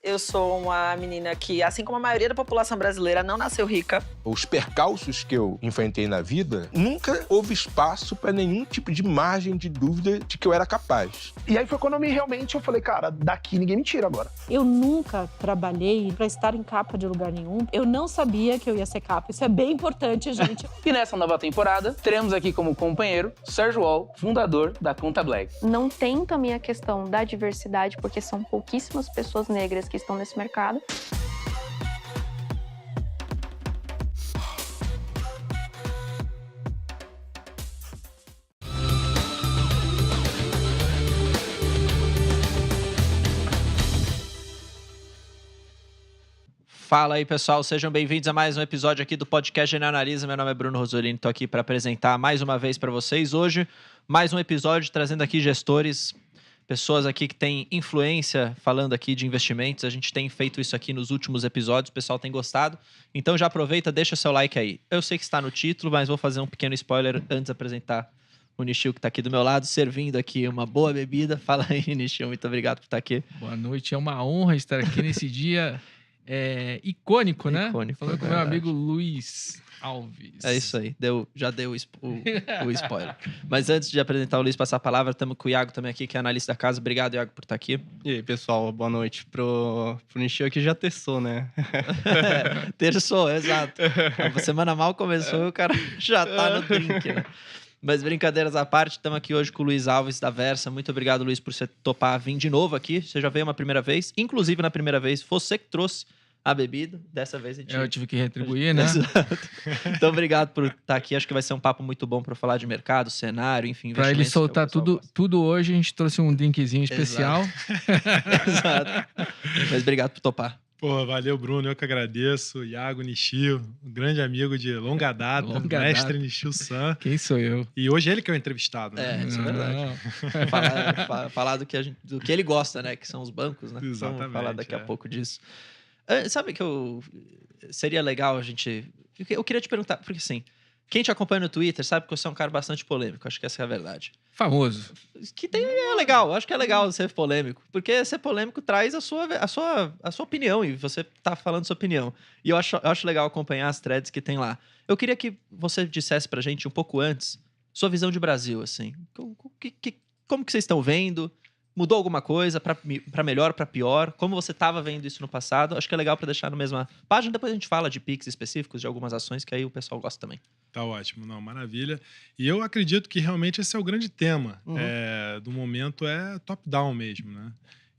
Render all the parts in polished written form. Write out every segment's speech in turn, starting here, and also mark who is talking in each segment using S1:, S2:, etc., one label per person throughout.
S1: Eu sou uma menina que, assim como a maioria da população brasileira, não nasceu rica.
S2: Os percalços que eu enfrentei na vida, nunca houve espaço para nenhum tipo de margem de dúvida de que eu era capaz.
S3: E aí foi quando eu falei, cara, daqui ninguém me tira agora.
S4: Eu nunca trabalhei para estar em capa de lugar nenhum. Eu não sabia que eu ia ser capa. Isso é bem importante, gente.
S5: E nessa nova temporada, teremos aqui como companheiro Sérgio Wall, fundador da Conta Black.
S6: Não tem também a questão da diversidade, porque são pouquíssimas pessoas negras que estão nesse mercado.
S7: Fala aí, pessoal, sejam bem-vindos a mais um episódio aqui do podcast Genial Analisa. Meu nome é Bruno Rosolini, estou aqui para apresentar mais uma vez para vocês hoje mais um episódio trazendo aqui gestores, pessoas aqui que têm influência, falando aqui de investimentos. A gente tem feito isso aqui nos últimos episódios, o pessoal tem gostado. Então já aproveita, deixa seu like aí. Eu sei que está no título, mas vou fazer um pequeno spoiler antes de apresentar o Nishio, que está aqui do meu lado, servindo aqui uma boa bebida. Fala aí, Nishio, muito obrigado por estar aqui.
S8: Boa noite, é uma honra estar aqui nesse dia icônico, né?
S7: Icônico,
S8: falando com meu amigo Luiz Alves.
S7: É isso aí, já deu o spoiler. Mas antes de apresentar o Luiz, passar a palavra, estamos com o Iago também aqui, que é analista da casa. Obrigado, Iago, por estar aqui.
S9: E aí, pessoal, boa noite. Pro Nishio que já testou, né?
S7: Terçou, exato. A semana mal começou e o cara já tá no drink, né? Mas brincadeiras à parte, estamos aqui hoje com o Luiz Alves da Versa. Muito obrigado, Luiz, por você topar vir de novo aqui. Você já veio uma primeira vez. Inclusive, na primeira vez, você que trouxe a bebida. Dessa vez a gente...
S8: Eu tive que retribuir, né?
S7: Exato. Então, obrigado por estar aqui. Acho que vai ser um papo muito bom para falar de mercado, cenário, enfim.
S8: Para ele soltar tudo hoje, a gente trouxe um drinkzinho especial.
S7: Exato. Mas obrigado por topar.
S10: Pô, valeu, Bruno. Eu que agradeço. Iago, Nishio, um grande amigo de longa data, mestre Nishio San.
S8: Quem sou eu?
S10: E hoje ele que é o entrevistado, né?
S7: Isso é verdade. Falar do que ele gosta, né? Que são os bancos, né?
S10: Exatamente.
S7: Vamos falar daqui a pouco disso. Sabe que seria legal a gente... Eu queria te perguntar, porque assim, quem te acompanha no Twitter sabe que você é um cara bastante polêmico. Acho que essa é a verdade.
S8: Famoso.
S7: Que é legal, acho que é legal ser polêmico. Porque ser polêmico traz a sua opinião e você tá falando sua opinião. E eu acho legal acompanhar as threads que tem lá. Eu queria que você dissesse pra gente um pouco antes sua visão de Brasil, assim. Como que vocês estão vendo? Mudou alguma coisa pra melhor, pra pior? Como você estava vendo isso no passado? Acho que é legal pra deixar na mesma página. Depois a gente fala de Pix específicos, de algumas ações, que aí o pessoal gosta também.
S10: Tá ótimo, não, maravilha. E eu acredito que realmente esse é o grande tema do momento, é top-down mesmo, né?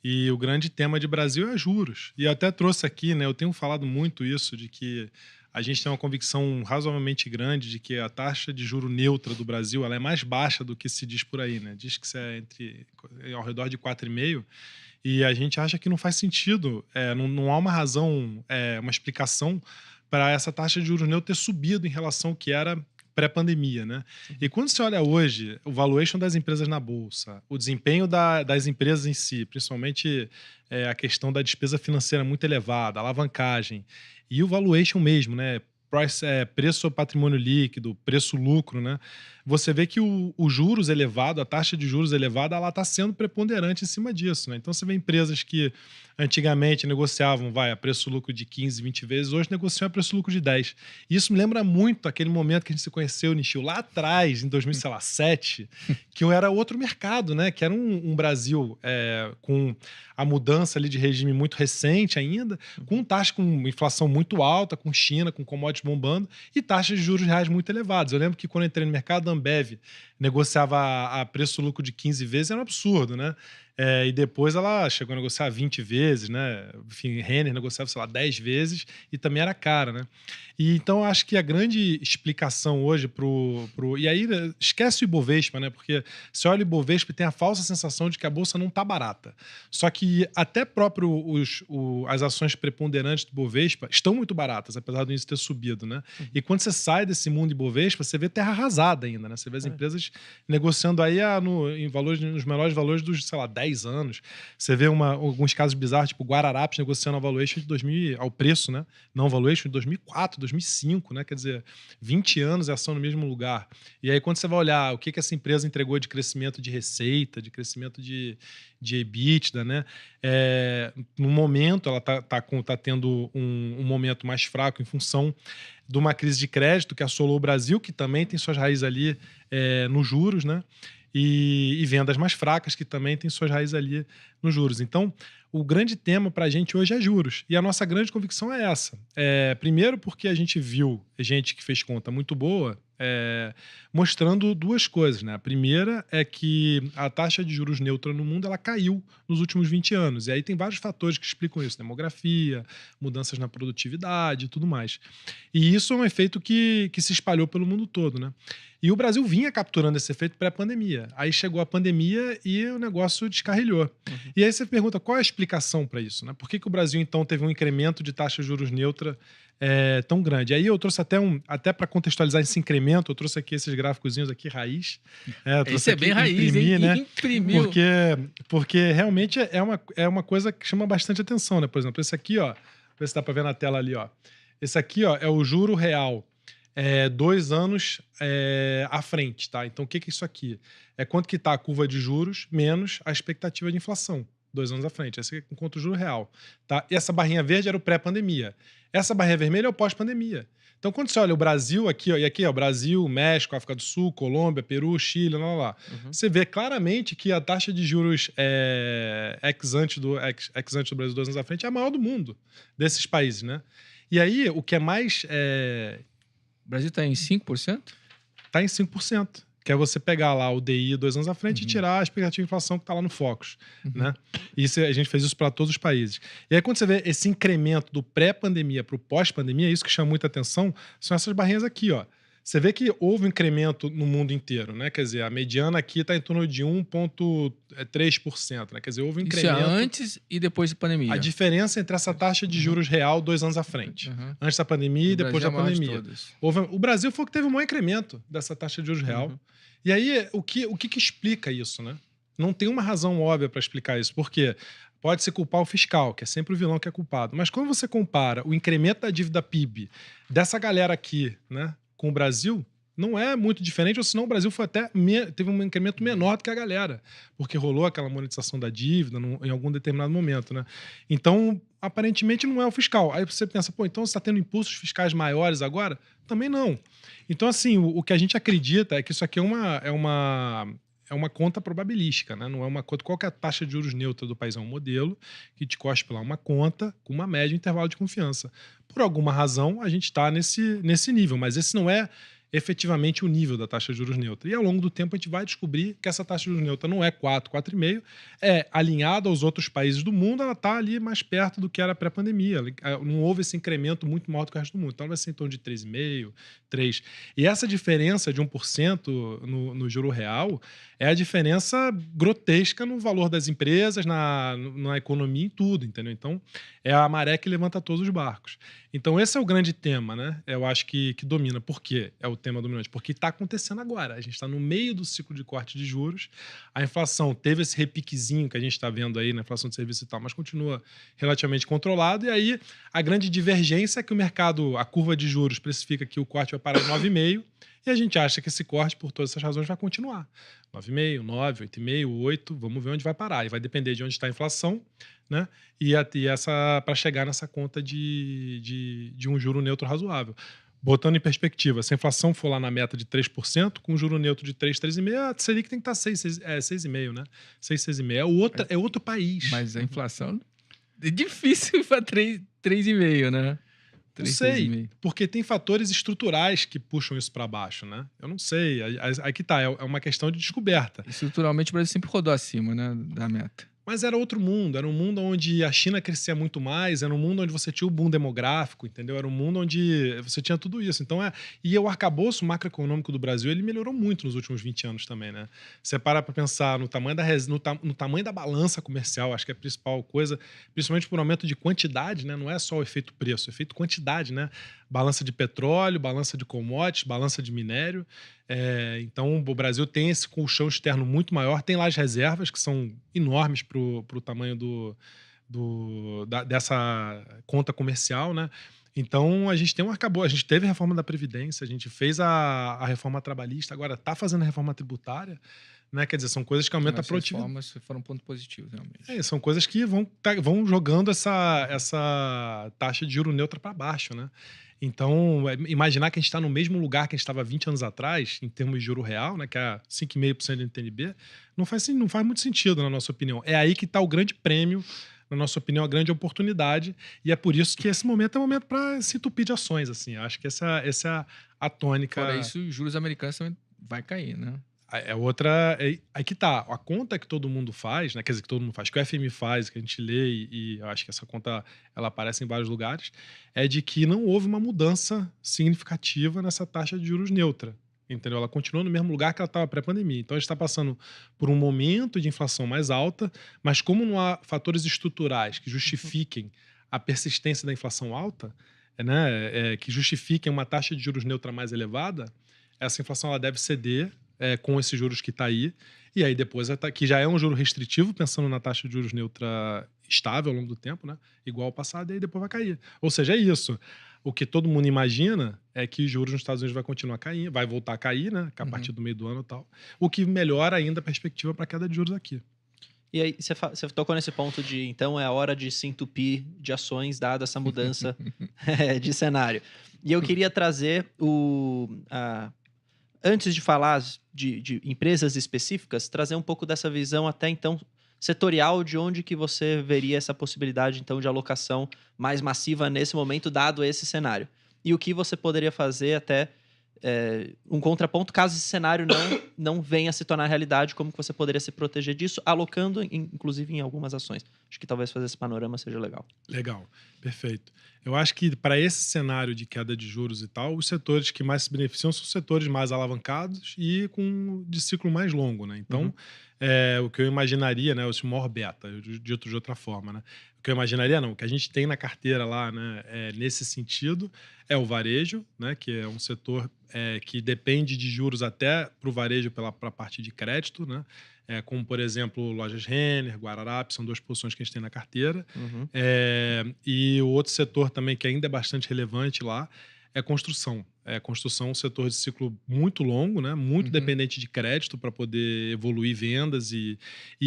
S10: E o grande tema de Brasil é juros. E eu até trouxe aqui, né? Eu tenho falado muito isso, de que a gente tem uma convicção razoavelmente grande de que a taxa de juro neutra do Brasil ela é mais baixa do que se diz por aí, né? Diz que isso é ao redor de 4,5%. E a gente acha que não faz sentido, não há uma razão, uma explicação para essa taxa de juros neutra ter subido em relação ao que era pré-pandemia, né? E quando você olha hoje o valuation das empresas na bolsa, o desempenho das empresas em si, principalmente a questão da despesa financeira muito elevada, a alavancagem e o valuation mesmo, né? Preço sobre patrimônio líquido, preço-lucro, né? Você vê que o juros elevado, a taxa de juros elevada, ela está sendo preponderante em cima disso, né? Então você vê empresas que antigamente negociavam, a preço-lucro de 15, 20 vezes, hoje negociam a preço-lucro de 10. E isso me lembra muito aquele momento que a gente se conheceu, Nishio, lá atrás, em 2007, que era outro mercado, né? Que era um Brasil com a mudança ali de regime muito recente ainda, com taxa com inflação muito alta, com China, com commodities bombando e taxas de juros reais muito elevadas. Eu lembro que quando eu entrei no mercado, a Ambev negociava a preço-lucro de 15 vezes, era um absurdo, né? E depois ela chegou a negociar 20 vezes, né? Enfim, Renner negociava, 10 vezes e também era cara, né? E então eu acho que a grande explicação hoje e aí esquece o Ibovespa, né? Porque você olha o Ibovespa e tem a falsa sensação de que a bolsa não tá barata. Só que até próprio as ações preponderantes do Ibovespa estão muito baratas, apesar do índice ter subido, né? E quando você sai desse mundo Ibovespa, você vê terra arrasada ainda, né? Você vê as empresas negociando aí nos melhores valores dos, 10 anos. Você vê alguns casos bizarros, tipo Guararapes negociando a valuation de 2000, ao preço, né? Não valuation de 2004, 2005, né? Quer dizer, 20 anos e ação no mesmo lugar. E aí, quando você vai olhar o que essa empresa entregou de crescimento de receita, de crescimento de EBITDA, né? No momento, ela tá tendo um momento mais fraco em função de uma crise de crédito que assolou o Brasil, que também tem suas raízes ali nos juros, né? E vendas mais fracas, que também tem suas raízes ali nos juros. Então, o grande tema para a gente hoje é juros. E a nossa grande convicção é essa. Primeiro porque a gente viu gente que fez conta muito boa mostrando duas coisas, né? A primeira é que a taxa de juros neutra no mundo ela caiu nos últimos 20 anos. E aí tem vários fatores que explicam isso. Demografia, mudanças na produtividade e tudo mais. E isso é um efeito que se espalhou pelo mundo todo, né? E o Brasil vinha capturando esse efeito pré-pandemia. Aí chegou a pandemia e o negócio descarrilhou. E aí você pergunta qual é a explicação para isso, né? Por que o Brasil, então, teve um incremento de taxa de juros neutra tão grande? Aí eu trouxe até para contextualizar esse incremento, eu trouxe aqui esses gráficozinhos aqui, raiz.
S8: Esse é bem raiz, hein?
S10: Né?
S8: Imprimiu.
S10: Porque realmente é uma coisa que chama bastante atenção, né? Por exemplo, esse aqui, ó, ver se dá para ver na tela ali, ó. Esse aqui, ó, é o juro real. 2 anos à frente, tá? Então, o que é isso aqui? É quanto que tá a curva de juros menos a expectativa de inflação. 2 anos à frente. Esse aqui enquanto o juro real, tá? E essa barrinha verde era o pré-pandemia. Essa barrinha vermelha é o pós-pandemia. Então, quando você olha o Brasil aqui, ó, e aqui, ó, Brasil, México, África do Sul, Colômbia, Peru, Chile, lá. Você vê claramente que a taxa de juros ex-ante do Brasil 2 anos à frente é a maior do mundo, desses países, né? E aí, o que é mais...
S8: O Brasil está em 5%?
S10: Está em 5%. Que é você pegar lá o DI 2 anos à frente e tirar a expectativa de inflação que está lá no Focus. Né? Isso, a gente fez isso para todos os países. E aí, quando você vê esse incremento do pré-pandemia para o pós-pandemia, isso que chama muita atenção são essas barrinhas aqui, ó. Você vê que houve um incremento no mundo inteiro, né? Quer dizer, a mediana aqui está em torno de 1,3%, né? Quer dizer, houve um incremento...
S8: Isso é antes e depois da pandemia.
S10: A diferença entre essa taxa de juros real 2 anos à frente. Antes da pandemia e depois da pandemia. O Brasil foi o que teve o maior incremento dessa taxa de juros real. E aí, o que explica isso, né? Não tem uma razão óbvia para explicar isso. Por quê? Pode se culpar o fiscal, que é sempre o vilão que é culpado. Mas quando você compara o incremento da dívida PIB dessa galera aqui, né, com o Brasil, não é muito diferente, ou senão o Brasil foi teve um incremento menor do que a galera, porque rolou aquela monetização da dívida em algum determinado momento, né? Então, aparentemente não é o fiscal. Aí você pensa, pô, então você está tendo impulsos fiscais maiores agora? Também não. Então, assim, o que a gente acredita é que isso aqui é uma conta probabilística, né? Não é uma conta. Qual que é a taxa de juros neutra do país? É um modelo que te cospe lá uma conta com uma média intervalo de confiança. Por alguma razão, a gente está nesse nível, mas esse não é efetivamente o nível da taxa de juros neutra. E ao longo do tempo a gente vai descobrir que essa taxa de juros neutra não é 4, 4,5, é alinhada aos outros países do mundo, ela está ali mais perto do que era pré-pandemia. Não houve esse incremento muito maior do que o resto do mundo. Então vai ser em torno de 3,5%, 3%. E essa diferença de 1% no juro real é a diferença grotesca no valor das empresas, na economia, em tudo, entendeu? Então é a maré que levanta todos os barcos. Então esse é o grande tema, né? Eu acho que domina. Por quê? É o tema dominante. Porque está acontecendo agora. A gente está no meio do ciclo de corte de juros. A inflação teve esse repiquezinho que a gente está vendo aí na inflação de serviço e tal, mas continua relativamente controlado. E aí a grande divergência é que o mercado, a curva de juros precifica que o corte vai parar em 9,5%. E a gente acha que esse corte, por todas essas razões, vai continuar. 9,5%, 9%, 8,5%, 8%, vamos ver onde vai parar. E vai depender de onde está a inflação, né? E essa para chegar nessa conta de um juro neutro razoável. Botando em perspectiva, se a inflação for lá na meta de 3%, com um juro neutro de 3, 3,5%, a Selic tem que estar 6,5%, né? 6, 6,5%. É outro país.
S8: Mas a inflação é difícil para 3,5%, né?
S10: Não sei, porque tem fatores estruturais que puxam isso para baixo, né? Eu não sei. Aí que tá, é uma questão de descoberta.
S8: Estruturalmente o Brasil sempre rodou acima, né, da meta.
S10: Mas era outro mundo, era um mundo onde a China crescia muito mais, era um mundo onde você tinha o boom demográfico, entendeu? Era um mundo onde você tinha tudo isso. Então e o arcabouço macroeconômico do Brasil, ele melhorou muito nos últimos 20 anos também, né? Você para pensar no tamanho no tamanho da balança comercial, acho que é a principal coisa, principalmente por um aumento de quantidade, né? Não é só o efeito preço, é o efeito quantidade, né? Balança de petróleo, balança de commodities, balança de minério. Então, o Brasil tem esse colchão externo muito maior, tem lá as reservas, que são enormes para o tamanho dessa conta comercial, né? Então, a gente tem um arcabouço, a gente teve a reforma da Previdência, a gente fez a reforma trabalhista, agora está fazendo a reforma tributária, né? Quer dizer, são coisas que aumentam a produtividade.
S8: Reformas foram um ponto positivo, realmente.
S10: São coisas que vão jogando essa taxa de juro neutra para baixo, né? Então, imaginar que a gente está no mesmo lugar que a gente estava 20 anos atrás, em termos de juro real, né, que é 5,5% de NTNB, não faz muito sentido, na nossa opinião. É aí que está o grande prêmio, na nossa opinião, a grande oportunidade, e é por isso que esse momento é um momento para se entupir de ações, assim. Acho que essa é a tônica.
S8: Fora isso, os juros americanos também vai cair, né?
S10: Aí que tá, a conta que todo mundo faz, né? Quer dizer, que todo mundo faz, que o FMI faz, que a gente lê e eu acho que essa conta ela aparece em vários lugares, é de que não houve uma mudança significativa nessa taxa de juros neutra, entendeu? Ela continua no mesmo lugar que ela estava pré-pandemia. Então a gente está passando por um momento de inflação mais alta, mas como não há fatores estruturais que justifiquem a persistência da inflação alta, né? Que justifiquem uma taxa de juros neutra mais elevada, essa inflação ela deve ceder com esses juros que está aí, e aí depois, que já é um juro restritivo, pensando na taxa de juros neutra estável ao longo do tempo, né? Igual ao passado, e aí depois vai cair. Ou seja, é isso. O que todo mundo imagina é que juros nos Estados Unidos vai continuar caindo, vai voltar a cair, né? A partir do meio do ano e tal. O que melhora ainda a perspectiva para a queda de juros aqui.
S7: E aí, você tocou nesse ponto de, então, é a hora de se entupir de ações, dada essa mudança de cenário. E eu queria trazer antes de falar de empresas específicas, trazer um pouco dessa visão até então setorial de onde que você veria essa possibilidade então de alocação mais massiva nesse momento, dado esse cenário. E o que você poderia fazer até um contraponto caso esse cenário não venha a se tornar realidade, como que você poderia se proteger disso, alocando inclusive em algumas ações. Acho que talvez fazer esse panorama seja legal.
S10: Legal, perfeito. Eu acho que para esse cenário de queda de juros e tal, os setores que mais se beneficiam são os setores mais alavancados e de ciclo mais longo, né? Então, o que eu imaginaria, né? O maior beta, dito de outra forma, né? O que eu imaginaria, não, o que a gente tem na carteira lá, né? Nesse sentido, é o varejo, né? Que é um setor que depende de juros até para o varejo para a parte de crédito, né? Como, por exemplo, Lojas Renner, Guararapes, são duas posições que a gente tem na carteira. E o outro setor também que ainda é bastante relevante lá é construção. Construção é um setor de ciclo muito longo, né? Muito dependente de crédito para poder evoluir vendas. E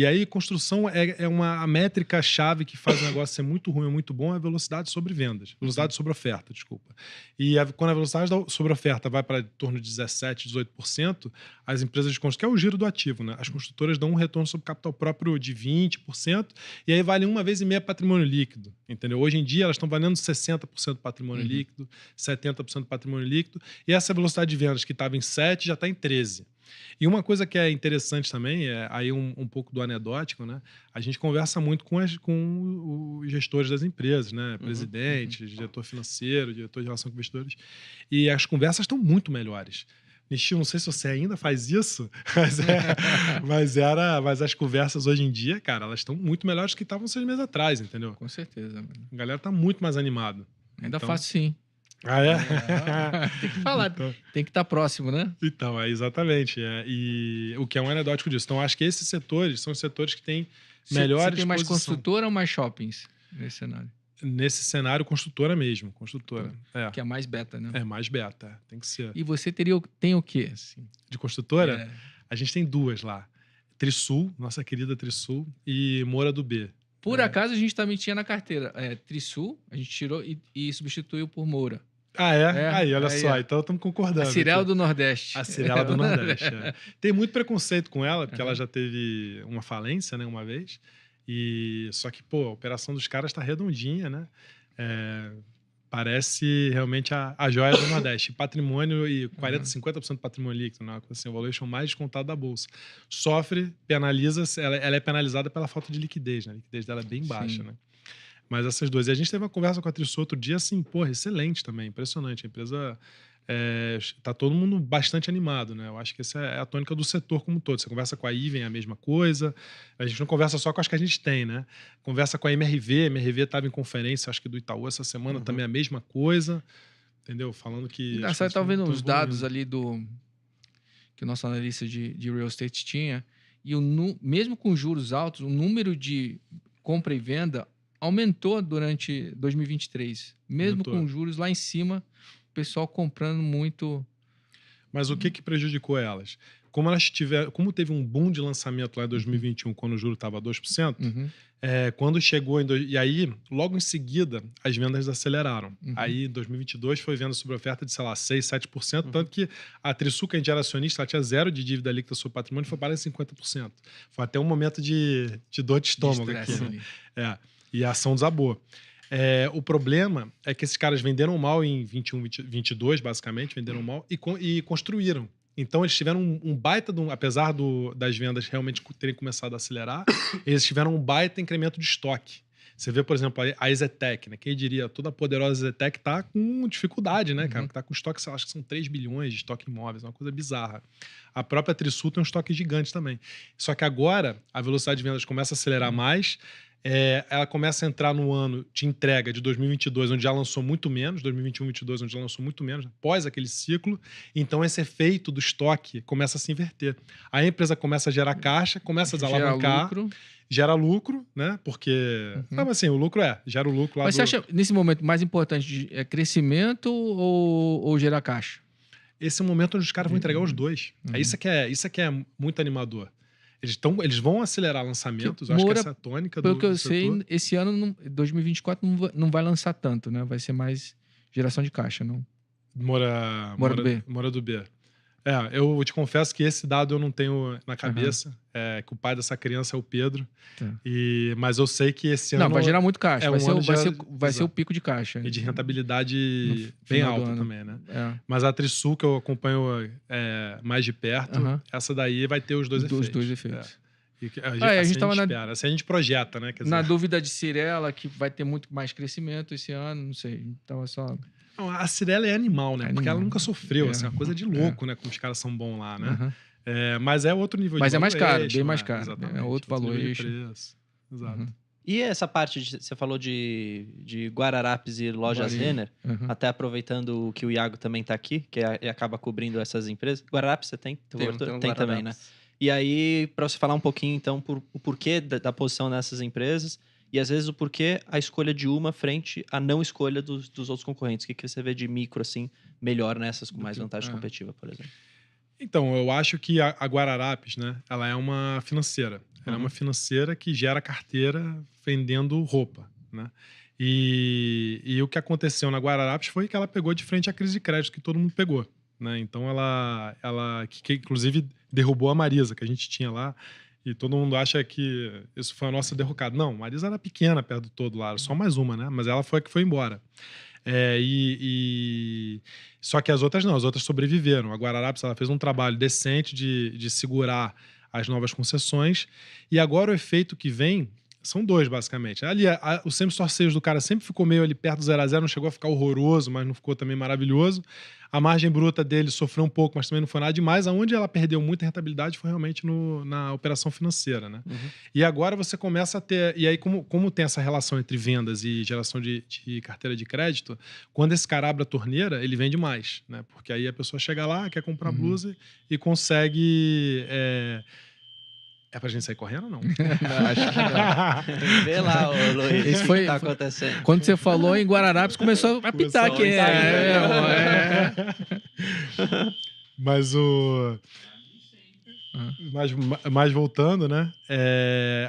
S10: aí, construção a métrica-chave que faz o negócio ser muito ruim ou muito bom é a velocidade sobre vendas. Velocidade sobre oferta, desculpa. E quando a velocidade sobre oferta vai para em torno de 17%, 18%, as empresas de construção, que é o giro do ativo, né? As construtoras dão um retorno sobre capital próprio de 20%, e aí valem 1,5 patrimônio líquido, entendeu? Hoje em dia, elas estão valendo 60% patrimônio líquido, 70% patrimônio líquido, e essa velocidade de vendas que estava em 7 já está em 13. E uma coisa que é interessante também, aí um pouco do anedótico, né? A gente conversa muito com os gestores das empresas, né? Presidente, diretor financeiro, diretor de relação com investidores, e as conversas estão muito melhores. Nishio, não sei se você ainda faz isso, mas as conversas hoje em dia, cara, elas estão muito melhores do que estavam 6 meses atrás, entendeu?
S8: Com certeza. Mano.
S10: A galera tá muito mais animada.
S8: Ainda faço sim.
S10: Ah, é?
S8: Tem que falar, então, tem que estar próximo, né?
S10: Então, exatamente. E o que é um anedótico disso. Então, acho que esses setores são os setores que têm melhores.
S8: Você tem mais construtora ou mais shoppings nesse cenário?
S10: Nesse cenário, construtora mesmo. Construtora.
S8: Que é mais beta, né?
S10: É mais beta, tem que ser.
S8: E você tem o quê? Assim?
S10: De construtora? A gente tem duas lá. Trisul, nossa querida Trisul, e Moura do B.
S8: Por acaso, a gente também tinha na carteira Trisul, a gente tirou e substituiu por Moura.
S10: Ah, é? Aí, olha só, então estamos concordando.
S8: A Cirela do Nordeste.
S10: A Cirela do Nordeste, Tem muito preconceito com ela, porque ela já teve uma falência, né, uma vez. Só que, a operação dos caras está redondinha, né? Parece realmente a joia do Nordeste. Patrimônio e 50% do patrimônio líquido, né? Assim, o valuation mais descontado da Bolsa. Penaliza, ela é penalizada pela falta de liquidez, né? A liquidez dela é bem baixa, né? Mas essas duas. E a gente teve uma conversa com a Trisul outro dia, assim, excelente também, impressionante. A empresa tá todo mundo bastante animado, né? Eu acho que essa é a tônica do setor como um todo. Você conversa com a Iven, é a mesma coisa. A gente não conversa só com as que a gente tem, né? Conversa com a MRV. A MRV estava em conferência, acho que do Itaú essa semana, também a mesma coisa. Entendeu? Falando que...
S8: Você estava vendo os dados ali que o nosso analista de real estate tinha, e mesmo com juros altos, o número de compra e venda aumentou durante 2023. Mesmo
S10: Aumentou.
S8: com juros lá em cima, o pessoal comprando muito.
S10: Mas o que prejudicou elas? Como teve um boom de lançamento lá em 2021, quando o juro estava 2%,
S8: Uhum.
S10: quando chegou e aí, logo em seguida, as vendas aceleraram.
S8: Uhum.
S10: Aí, em 2022, foi venda sobre oferta de, sei lá, 6%, 7%, tanto que a Trisul, que a gente era acionista, ela tinha 0 de dívida líquida sobre patrimônio, foi para 50%. Foi até um momento de dor de estômago aqui.
S8: Estresse ali.
S10: E a ação desabou. O problema é que esses caras venderam mal em 21, 22, basicamente, venderam mal e construíram. Então, eles tiveram um baita, apesar das vendas realmente terem começado a acelerar, eles tiveram um baita incremento de estoque. Você vê, por exemplo, a EZTEC, né? Quem diria, toda a poderosa EZTEC tá com dificuldade, né, cara? Tá com estoque, acho que são 3 bilhões de estoque imóveis, uma coisa bizarra. A própria Trisul tem um estoque gigante também. Só que agora, a velocidade de vendas começa a acelerar mais, ela começa a entrar no ano de entrega de 2022, onde já lançou muito menos, 2021, 2022, onde já lançou muito menos, após aquele ciclo. Então, esse efeito do estoque começa a se inverter. A empresa começa a gerar caixa, começa a desalavancar, gera lucro, né? Porque, assim, o lucro gera o lucro lá.
S8: Mas você acha, nesse momento, mais importante é crescimento ou gerar caixa?
S10: Esse é o momento onde os caras vão entregar os dois. Isso que é muito animador. Eles vão acelerar lançamentos, acho que essa é a tônica do
S8: pelo que eu
S10: setor.
S8: sei, esse ano, 2024, não vai lançar tanto, né? Vai ser mais geração de caixa, não?
S10: Mora do B. Eu te confesso que esse dado eu não tenho na cabeça, que o pai dessa criança é o Pedro,
S8: Tá.
S10: mas eu sei que esse ano...
S8: Não, vai gerar muito caixa, vai ser o
S10: Exato.
S8: pico de caixa.
S10: E de rentabilidade bem
S8: final do
S10: alta
S8: ano.
S10: também, né? Mas a Trisul, que eu acompanho mais de perto, essa daí vai ter os dois efeitos.
S8: Os dois efeitos.
S10: A gente espera. Assim a gente projeta, né? Quer dizer,
S8: Na dúvida de Cirela, que vai ter muito mais crescimento esse ano, não sei. Então é só...
S10: Não, a Cirela é animal, né? Porque ela nunca sofreu, assim, uma coisa de louco, né? Como os caras são bons lá, né? Mas é outro nível
S8: Mas
S10: de
S8: é mais caro,
S10: valuation,
S8: bem mais
S10: né?
S8: caro.
S10: Exatamente,
S8: É outro valuation.
S10: nível de preço. Exato.
S7: E essa parte, você falou de Guararapes e lojas Renner, até aproveitando que o Iago também tá aqui, que acaba cobrindo essas empresas. Guararapes você tem? Tem também, né? E aí, para você falar um pouquinho, então, o porquê da posição nessas empresas e, às vezes, o porquê a escolha de uma frente à não escolha dos outros concorrentes. O que você vê de micro, assim, melhor nessas com mais vantagem competitiva, por exemplo?
S10: Então, eu acho que a Guararapes, né? Ela é uma financeira. Ela é uma financeira que gera carteira vendendo roupa, né? E o que aconteceu na Guararapes foi que ela pegou de frente a crise de crédito que todo mundo pegou, né? Então, ela que inclusive derrubou a Marisa, que a gente tinha lá, e todo mundo acha que isso foi a nossa derrocada. Não, a Marisa era pequena perto do todo lá, era só mais uma, né? Mas ela foi a que foi embora. Só que as outras não, as outras sobreviveram. A Guararapes, ela fez um trabalho decente de segurar as novas concessões, e agora o efeito que vem são dois, basicamente. Ali, o same-store sales do cara sempre ficou meio ali perto do 0 a 0, não chegou a ficar horroroso, mas não ficou também maravilhoso. A margem bruta dele sofreu um pouco, mas também não foi nada demais. Aonde ela perdeu muita rentabilidade foi realmente na operação financeira, né? E agora você começa a ter... E aí, como tem essa relação entre vendas e geração de carteira de crédito, quando esse cara abre a torneira, ele vende mais, né? Porque aí a pessoa chega lá, quer comprar blusa e consegue... É pra gente sair correndo ou não?
S7: Não, acho que não. Vê lá, Luiz,
S8: Esse
S7: o
S8: foi-
S7: que tá acontecendo.
S8: Quando você falou em Guararapes, começou a apitar aqui.
S10: Mas mas voltando, né?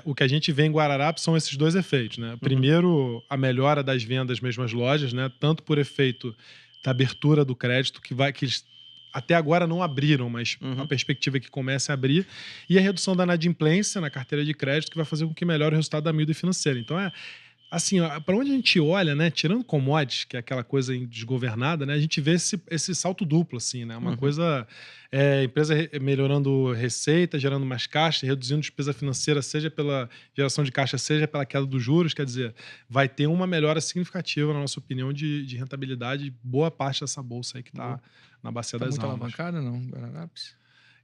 S10: O que a gente vê em Guararapes são esses dois efeitos, né? Primeiro, a melhora das vendas mesmo às lojas, né? Tanto por efeito da abertura do crédito, que eles até agora não abriram, mas a perspectiva é que comece a abrir, e a redução da inadimplência na carteira de crédito, que vai fazer com que melhore o resultado da miúda financeira. Então, assim, para onde a gente olha, né, tirando commodities, que é aquela coisa desgovernada, né, a gente vê esse salto duplo, assim, né, uma coisa, empresa melhorando receita, gerando mais caixa, reduzindo despesa financeira, seja pela geração de caixa, seja pela queda dos juros, quer dizer, vai ter uma melhora significativa, na nossa opinião, de rentabilidade, boa parte dessa bolsa aí que está na bacia
S8: Tá
S10: das
S8: muito
S10: almas.
S8: alavancada, não, Guararapes?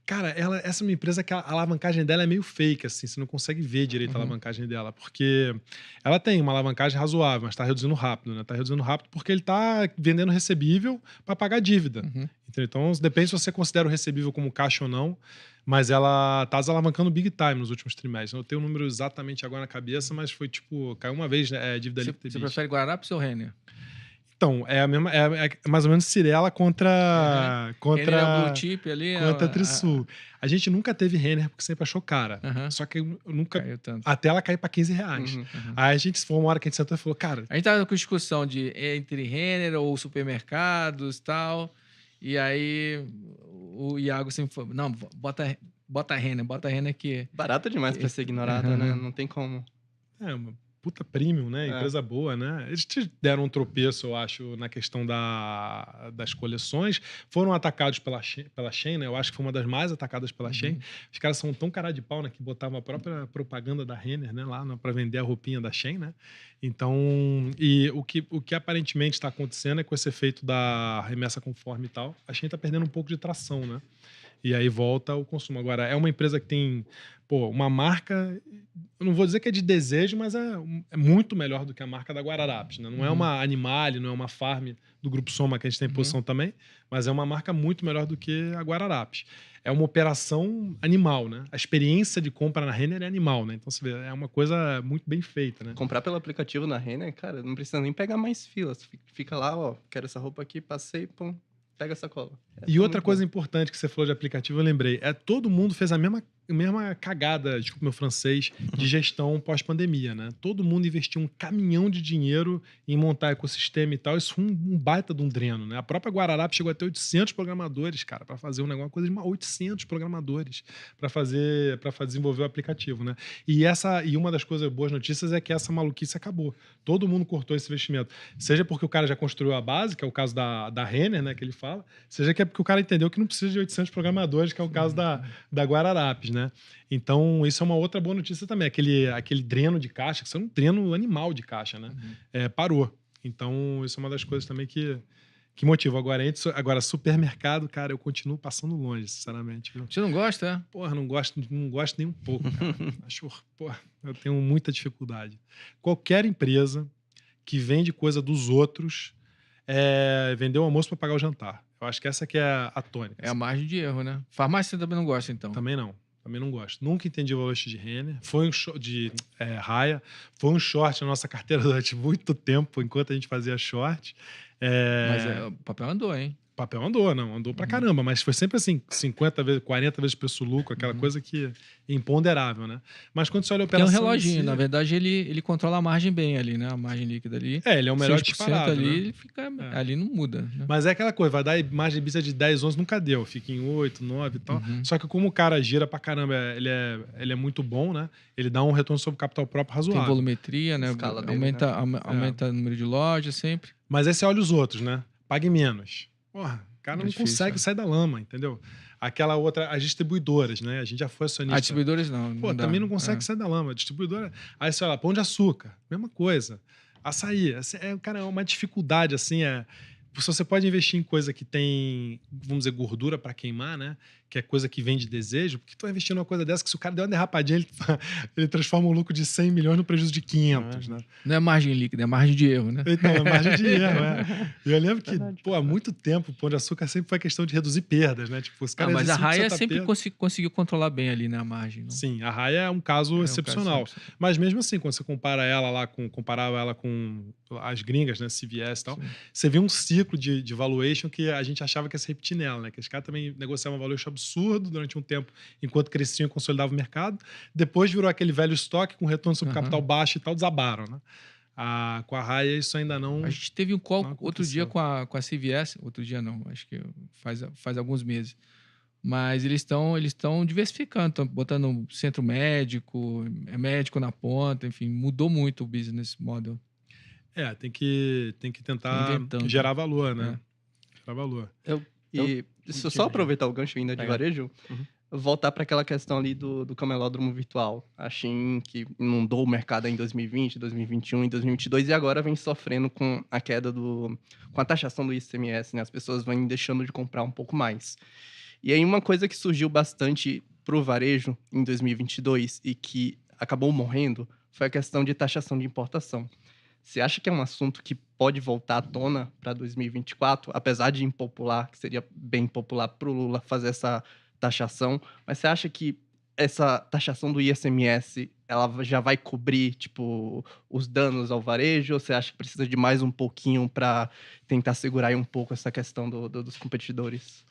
S10: Cara, essa é uma empresa que a alavancagem dela é meio fake, assim, você não consegue ver direito a alavancagem dela, porque ela tem uma alavancagem razoável, mas tá reduzindo rápido, né? Tá reduzindo rápido porque ele tá vendendo recebível para pagar dívida. Entendeu? Então, depende se você considera o recebível como caixa ou não, mas ela tá alavancando big time nos últimos trimestres. Eu não tenho o número exatamente agora na cabeça, mas foi tipo, caiu uma vez, né? Dívida líquida.
S8: Você prefere Guararapes ou Renner?
S10: Então, é a mesma, é mais ou menos Cirela contra
S8: Renner é o blue chip ali.
S10: contra a Trisul. A gente nunca teve Renner porque sempre achou cara. Só que eu nunca.
S8: Caiu tanto.
S10: Até ela cair pra R$15. Aí a gente foi uma hora que a gente sentou e falou, cara.
S8: A gente tava com discussão de entre Renner ou supermercados e tal. E aí o Iago sempre falou: não, bota Renner que.
S9: Barato demais pra ser ignorada, né? Não tem como.
S10: É, uma puta premium, né? Empresa boa, né? Eles te deram um tropeço, eu acho, na questão das coleções. Foram atacados pela Shein, né? Eu acho que foi uma das mais atacadas pela Shein. Os caras são tão cara de pau, né? Que botavam a própria propaganda da Renner, né? Lá pra vender a roupinha da Shein, né? Então, e o que aparentemente está acontecendo é com esse efeito da remessa conforme e tal, a Shein tá perdendo um pouco de tração, né? E aí volta o consumo. Agora, é uma empresa que tem, uma marca, eu não vou dizer que é de desejo, mas é muito melhor do que a marca da Guararapes, né? Não é uma Animale, não é uma Farm do Grupo Soma, que a gente tem posição também, mas é uma marca muito melhor do que a Guararapes. É uma operação animal, né? A experiência de compra na Renner é animal, né? Então, você vê, é uma coisa muito bem feita, né?
S9: Comprar pelo aplicativo na Renner, cara, não precisa nem pegar mais filas. Fica lá, ó, quero essa roupa aqui, passei, pum, pega a sacola.
S10: E outra coisa importante que você falou de aplicativo, eu lembrei, todo mundo fez a mesma cagada, desculpa meu francês, de gestão pós-pandemia, né? Todo mundo investiu um caminhão de dinheiro em montar ecossistema e tal. Isso foi um baita de um dreno, né? A própria Guararapes chegou a ter 800 programadores, cara, para fazer um negócio, coisa de 800 programadores para desenvolver o aplicativo, né? E uma das coisas boas notícias é que essa maluquice acabou. Todo mundo cortou esse investimento. Seja porque o cara já construiu a base, que é o caso da Renner, né, que ele fala, seja que é porque o cara entendeu que não precisa de 800 programadores, que é o caso da Guararapes, né? Então, isso é uma outra boa notícia também. Aquele dreno de caixa, que isso é um dreno animal de caixa, né? Parou. Então, isso é uma das coisas também que motiva. Agora, supermercado, cara, eu continuo passando longe, sinceramente. Viu?
S8: Você não gosta, é?
S10: Porra, não gosto nem um pouco, cara. Eu tenho muita dificuldade. Qualquer empresa que vende coisa dos outros vender o almoço para pagar o jantar. Eu acho que essa que é a tônica.
S8: É a margem de erro, né? Farmácia você também não gosta, então?
S10: Também não gosto. Nunca entendi o valor de Renner. Foi de Raia. Foi um short na nossa carteira durante muito tempo, enquanto a gente fazia short.
S8: Mas o papel andou, hein?
S10: O papel andou pra caramba, mas foi sempre assim, 50 vezes, 40 vezes preço lucro, aquela coisa que é imponderável, né? Mas quando você olha a operação...
S8: Tem um reloginho, na verdade ele controla a margem bem ali, né? A margem líquida ali.
S10: Ele é o melhor disparado,
S8: ali,
S10: né?
S8: ele fica, ali não muda. Né?
S10: Mas é aquela coisa, vai dar margem de de 10, 11, nunca deu. Fica em 8, 9 e tal. Só que como o cara gira pra caramba, ele é muito bom, né? Ele dá um retorno sobre capital próprio razoável.
S8: Tem volumetria, né?
S9: Escala dele,
S8: aumenta o número de lojas sempre.
S10: Mas aí você olha os outros, né? Pague menos. Porra, o cara não consegue sair da lama, entendeu? Aquela outra, as distribuidoras, né? A gente já foi acionista.
S8: Distribuidores não.
S10: Também não consegue sair da lama. Distribuidora. Aí você olha, Pão de Açúcar, mesma coisa. Açaí, cara, é uma dificuldade, assim, se você pode investir em coisa que tem, vamos dizer, gordura para queimar, né? Que é coisa que vem de desejo, porque tu vai investir numa coisa dessa que se o cara der uma derrapadinha, ele transforma um lucro de 100 milhões no prejuízo de 500, né?
S8: Não é margem líquida, é margem de erro, né?
S10: Então, é margem de erro, Eu lembro que, há muito tempo, o Pão de Açúcar sempre foi questão de reduzir perdas, né? Tipo, os caras
S8: mas a Raia sempre conseguiu controlar bem ali, né, a margem. Não?
S10: Sim, a Raia é um caso excepcional. Mas mesmo assim, quando você comparava ela com as gringas, né, CVS e tal, você vê um ciclo de valuation que a gente achava que ia se repetir nela, né? Que os caras também negociavam um valuation absurdo durante um tempo, enquanto cresciam e consolidavam o mercado. Depois virou aquele velho estoque com retorno sobre capital baixo e tal, desabaram, né? Com a Raia isso ainda não...
S8: A gente teve um call outro dia com a CVS, outro dia não, acho que faz alguns meses. Mas eles estão diversificando, estão botando centro médico, médico na ponta, enfim, mudou muito o business model.
S10: Tem que tentar gerar valor, né? Gerar valor.
S9: Se eu só aproveitar o gancho ainda de varejo, voltar para aquela questão ali do camelódromo virtual. A Shein, que inundou o mercado em 2020, 2021 e 2022, e agora vem sofrendo com a queda com a taxação do ICMS, né? As pessoas vêm deixando de comprar um pouco mais. E aí uma coisa que surgiu bastante pro varejo em 2022 e que acabou morrendo foi a questão de taxação de importação. Você acha que é um assunto que pode voltar à tona para 2024, apesar de impopular, que seria bem popular para o Lula fazer essa taxação, mas você acha que essa taxação do ICMS ela já vai cobrir tipo os danos ao varejo, ou você acha que precisa de mais um pouquinho para tentar segurar aí um pouco essa questão dos competidores?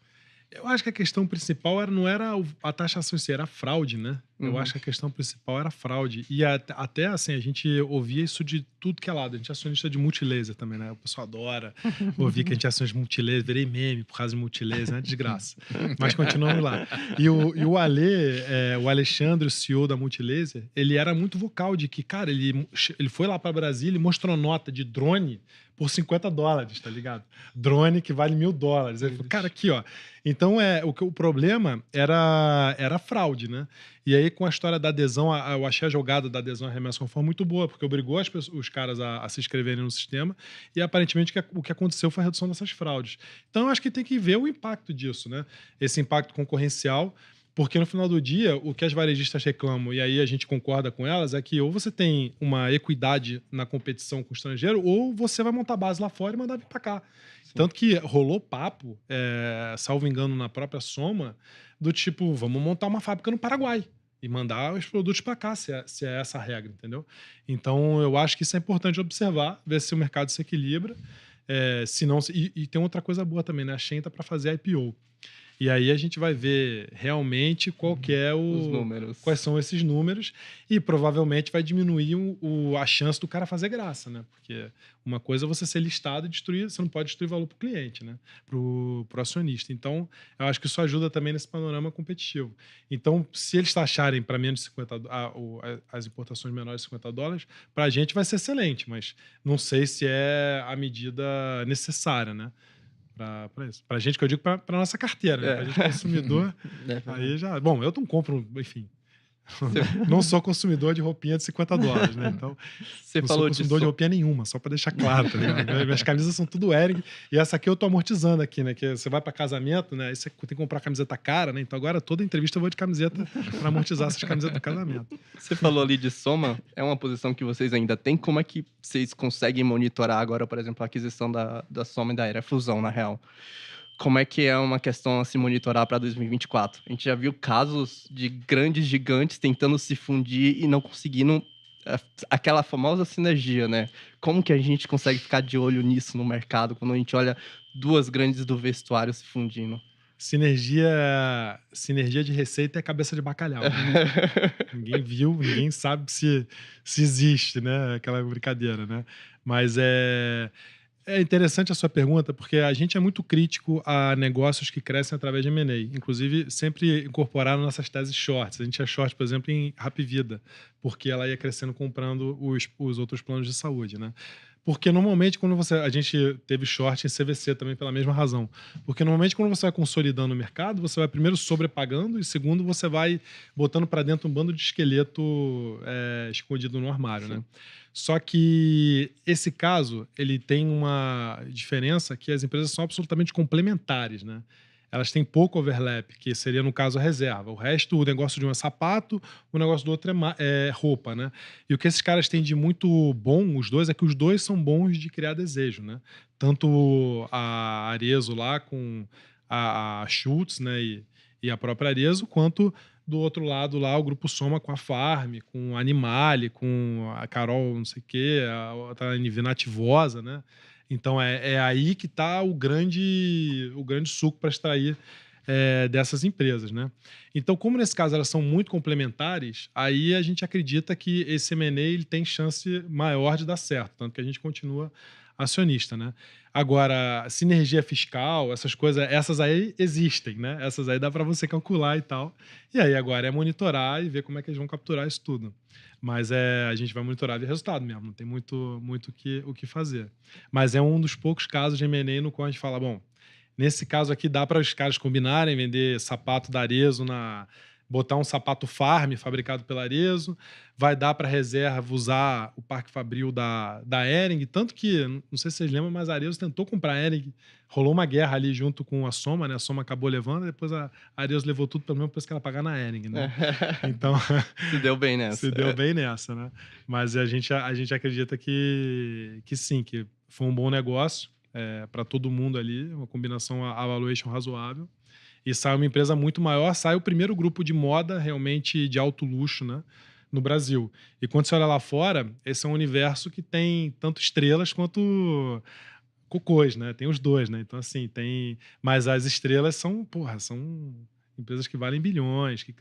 S10: Eu acho que a questão principal não era a taxação em si, era a fraude, né? Eu acho que a questão principal era a fraude. E até, assim, a gente ouvia isso de tudo que é lado. A gente é acionista de multilaser também, né? O pessoal adora ouvir que a gente é acionista de multilaser. Virei meme por causa de multilaser, né? Desgraça. Mas continuamos lá. E o o Alexandre, o CEO da Multilaser, ele era muito vocal de que, cara, ele foi lá para Brasília e mostrou nota de drone por $50, tá ligado? Drone que vale $1.000. Ele falou, cara, aqui, ó. Então, o problema era fraude, né? E aí, com a história da adesão, eu achei a jogada da adesão à remessa conforme muito boa, porque obrigou os caras a se inscreverem no sistema e, aparentemente, o que aconteceu foi a redução dessas fraudes. Então, eu acho que tem que ver o impacto disso, né? Esse impacto concorrencial, porque no final do dia, o que as varejistas reclamam, e aí a gente concorda com elas, é que ou você tem uma equidade na competição com o estrangeiro, ou você vai montar base lá fora e mandar vir para cá. Sim. Tanto que rolou papo, salvo engano, na própria Soma, do tipo, vamos montar uma fábrica no Paraguai e mandar os produtos para cá, se é essa a regra, entendeu? Então, eu acho que isso é importante observar, ver se o mercado se equilibra. Se não, e tem outra coisa boa também, né? A Shein tá para fazer IPO. E aí a gente vai ver realmente qual que é os números. Quais são esses números, e provavelmente vai diminuir a chance do cara fazer graça, né? Porque uma coisa é você ser listado e destruir, você não pode destruir valor para o cliente, né? Pro acionista. Então, eu acho que isso ajuda também nesse panorama competitivo. Então, se eles taxarem para menos de 50 as importações menores de $50, para a gente vai ser excelente, mas não sei se é a medida necessária, né? Para isso. Pra gente, que eu digo, pra nossa carteira, né? Pra gente consumidor, aí já... Bom, eu não compro, enfim... Não sou consumidor de roupinha de $50, né? Então, não sou consumidor de roupinha nenhuma, só pra deixar claro, tá ligado? Minhas camisas são tudo Hering, e essa aqui eu tô amortizando aqui, né? Que você vai pra casamento, né? Aí você tem que comprar camiseta cara, né? Então agora toda entrevista eu vou de camiseta pra amortizar essas camisetas do casamento.
S9: Você falou ali de Soma, é uma posição que vocês ainda têm. Como é que vocês conseguem monitorar agora, por exemplo, a aquisição da Soma e da Aérea Fusão, na real? Como é que é uma questão a se monitorar para 2024? A gente já viu casos de grandes gigantes tentando se fundir e não conseguindo aquela famosa sinergia, né? Como que a gente consegue ficar de olho nisso no mercado quando a gente olha duas grandes do vestuário se fundindo?
S10: Sinergia de receita é cabeça de bacalhau. Né? Ninguém viu, ninguém sabe se existe, né? Aquela brincadeira, né? Mas é interessante a sua pergunta, porque a gente é muito crítico a negócios que crescem através de M&A. Inclusive, sempre incorporaram nossas teses shorts. A gente é short, por exemplo, em Hapvida, porque ela ia crescendo comprando os outros planos de saúde, né? Porque normalmente, quando a gente teve short em CVC também pela mesma razão. Porque normalmente, quando você vai consolidando o mercado, você vai primeiro sobrepagando e segundo, você vai botando para dentro um bando de esqueleto escondido no armário, né? Só que esse caso, ele tem uma diferença que as empresas são absolutamente complementares, né? Elas têm pouco overlap, que seria, no caso, a reserva. O resto, o negócio de um é sapato, o negócio do outro é roupa, né? E o que esses caras têm de muito bom, os dois, é que os dois são bons de criar desejo, né? Tanto a Arezzo lá com a Schultz, né? E a própria Arezzo, quanto do outro lado lá, o Grupo Soma com a Farm, com a Animale, com a Carol não sei o quê, a outra Nativosa, né? Então, é aí que está o grande suco para extrair dessas empresas, né? Então, como nesse caso elas são muito complementares, aí a gente acredita que esse M&A ele tem chance maior de dar certo, tanto que a gente continua acionista, né? Agora, sinergia fiscal, essas coisas, essas aí existem, né? Essas aí dá para você calcular e tal. E aí agora é monitorar e ver como é que eles vão capturar isso tudo. Mas a gente vai monitorar de resultado mesmo, não tem muito o que fazer. Mas é um dos poucos casos de M&A no qual a gente fala, bom, nesse caso aqui dá para os caras combinarem, vender sapato da Arezzo botar um sapato Farm fabricado pela Arezzo, vai dar para reserva usar o Parque Fabril da Hering, tanto que, não sei se vocês lembram, mas a Arezzo tentou comprar a Hering, rolou uma guerra ali junto com a Soma, né? A Soma acabou levando, depois a Arezzo levou tudo pelo mesmo preço que ela pagar na Hering, né? Então...
S9: Se deu bem nessa.
S10: Se deu bem nessa, né? Mas a gente acredita que sim, que foi um bom negócio para todo mundo ali, uma combinação a valuation razoável. E sai uma empresa muito maior, sai o primeiro grupo de moda realmente de alto luxo, né, no Brasil. E quando você olha lá fora, esse é um universo que tem tanto estrelas quanto cocôs, né? Tem os dois, né? Então, assim, tem... Mas as estrelas são empresas que valem bilhões, que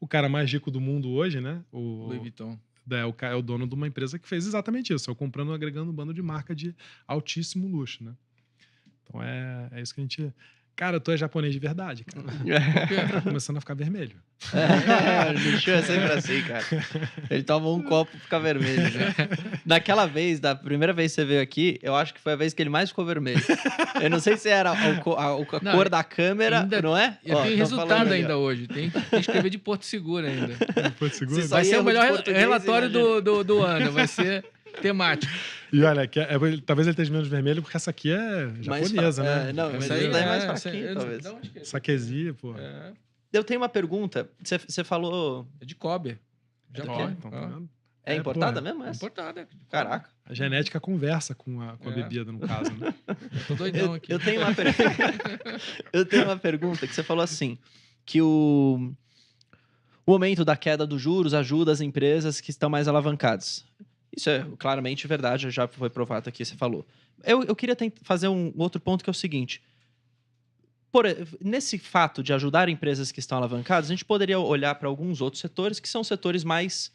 S10: o cara mais rico do mundo hoje, né? O
S8: Louis Vuitton.
S10: É o dono de uma empresa que fez exatamente isso, comprando e agregando um bando de marca de altíssimo luxo, né? Então, é isso que a gente... Cara, tu é japonês de verdade, cara. Tá começando a ficar vermelho.
S7: O bicho é sempre assim, cara. Ele toma um copo e fica vermelho. Né? Naquela vez, da primeira vez que você veio aqui, eu acho que foi a vez que ele mais ficou vermelho. Eu não sei se era a cor da câmera,
S8: ainda,
S7: não é?
S8: E tem resultado ainda hoje. Tem que escrever de Porto Seguro ainda.
S10: Porto Seguro?
S8: Vai ser o melhor relatório do ano. Vai ser temático.
S10: E olha, talvez ele esteja menos vermelho, porque essa aqui é japonesa, né?
S7: Não, mas aí é mais fraquinho, talvez.
S10: Saquezinha, pô.
S7: Eu tenho uma pergunta. Você falou...
S8: É de Kobe.
S10: Japão.
S7: É importada mesmo essa?
S8: Importada.
S7: Caraca.
S10: A genética conversa com a bebida, no caso, né?
S8: Eu tô doidão aqui.
S7: Eu tenho uma pergunta que você falou assim, que o aumento da queda dos juros ajuda as empresas que estão mais alavancadas. Isso é claramente verdade, já foi provado aqui, você falou. Eu queria fazer um outro ponto que é o seguinte. Nesse fato de ajudar empresas que estão alavancadas, a gente poderia olhar para alguns outros setores que são setores mais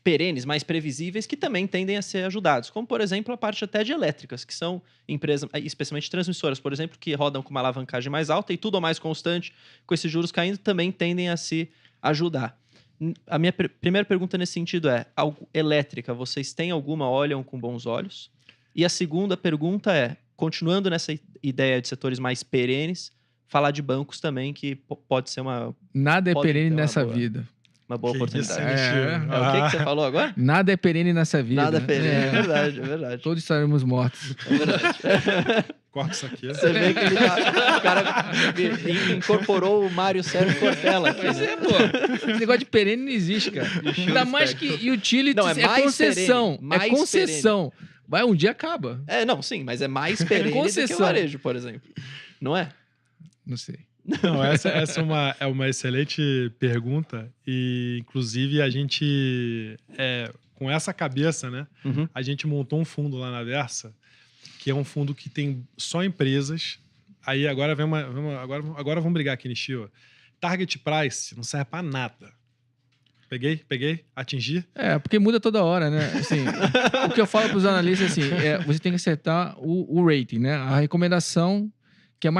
S7: perenes, mais previsíveis, que também tendem a ser ajudados. Como, por exemplo, a parte até de elétricas, que são empresas, especialmente transmissoras, por exemplo, que rodam com uma alavancagem mais alta e tudo ou mais constante, com esses juros caindo, também tendem a se ajudar. A minha primeira pergunta nesse sentido é, elétrica, vocês têm alguma, olham com bons olhos? E a segunda pergunta é, continuando nessa ideia de setores mais perenes, falar de bancos também, que pode ser uma...
S8: Nada é perene nessa vida.
S7: Uma boa oportunidade.
S10: Isso,
S7: o que você falou agora?
S8: Nada é perene nessa vida.
S7: Nada é perene, é verdade.
S8: Todos estaremos mortos.
S7: É verdade.
S10: Corta isso aqui.
S7: Você vê que o cara incorporou o Mário Sérgio Cortella aqui.
S8: Pois é, pô. Esse negócio de perene não existe, cara. Ainda mais que utilities
S7: não,
S8: é concessão.
S7: Perene,
S8: é concessão.
S7: Perene.
S8: Vai, um dia acaba.
S7: Não, sim, mas é mais perene do que o varejo, por exemplo. Não é?
S8: Não sei.
S10: Não, essa é uma excelente pergunta e, inclusive, a gente, com essa cabeça, né, a gente montou um fundo lá na Versa, que é um fundo que tem só empresas. Aí agora agora vamos brigar aqui, Nishio. Target price não serve para nada. Peguei, atingi.
S8: Porque muda toda hora, né? Assim, o que eu falo para os analistas assim, você tem que acertar o rating, né? A recomendação que é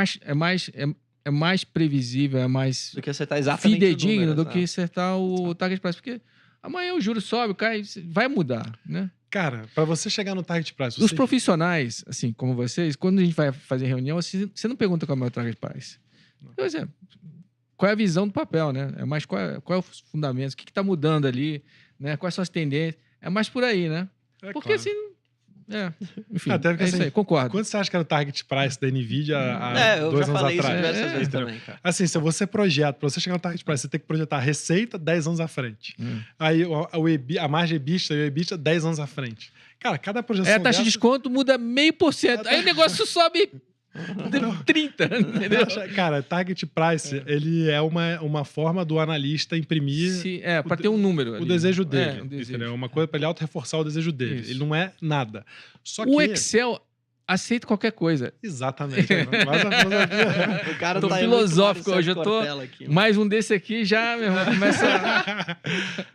S8: mais previsível, é mais
S7: do que acertar exatamente
S8: fidedigno do que acertar o target price, porque amanhã o juro sobe, cai, vai mudar, né?
S10: Cara, para você chegar no target price...
S8: Os profissionais, assim, como vocês, quando a gente vai fazer reunião, você não pergunta qual é o meu target price. Por exemplo, qual é a visão do papel, né? É mais qual é os fundamentos, o que está mudando ali, né? Quais são as tendências. É mais por aí, né? Porque
S10: claro.
S8: assim... enfim,
S10: até porque,
S8: isso aí, concordo.
S10: Quanto você acha que era o target price da NVIDIA há 2 anos atrás?
S7: Eu já falei isso diversas vezes também, cara.
S10: Assim, se você projeta, para você chegar no target price, você tem que projetar a receita 10 anos à frente. Aí a margem EBITDA e o EBITDA 10 anos à frente. Cara, cada projeção
S8: a taxa de desconto muda 0,5%. Aí o negócio sobe 30, entendeu?
S10: Cara, target price, ele é uma forma do analista imprimir...
S8: para ter um número ali.
S10: O desejo dele. É uma coisa para ele auto-reforçar o desejo dele. Isso. Ele não é nada. Só
S8: o Excel aceita qualquer coisa.
S10: Exatamente. Mas a filosofia...
S7: O cara
S8: tô
S7: tá
S8: filosófico hoje. Eu tô... Aqui, mais um desse aqui já, meu irmão, começa...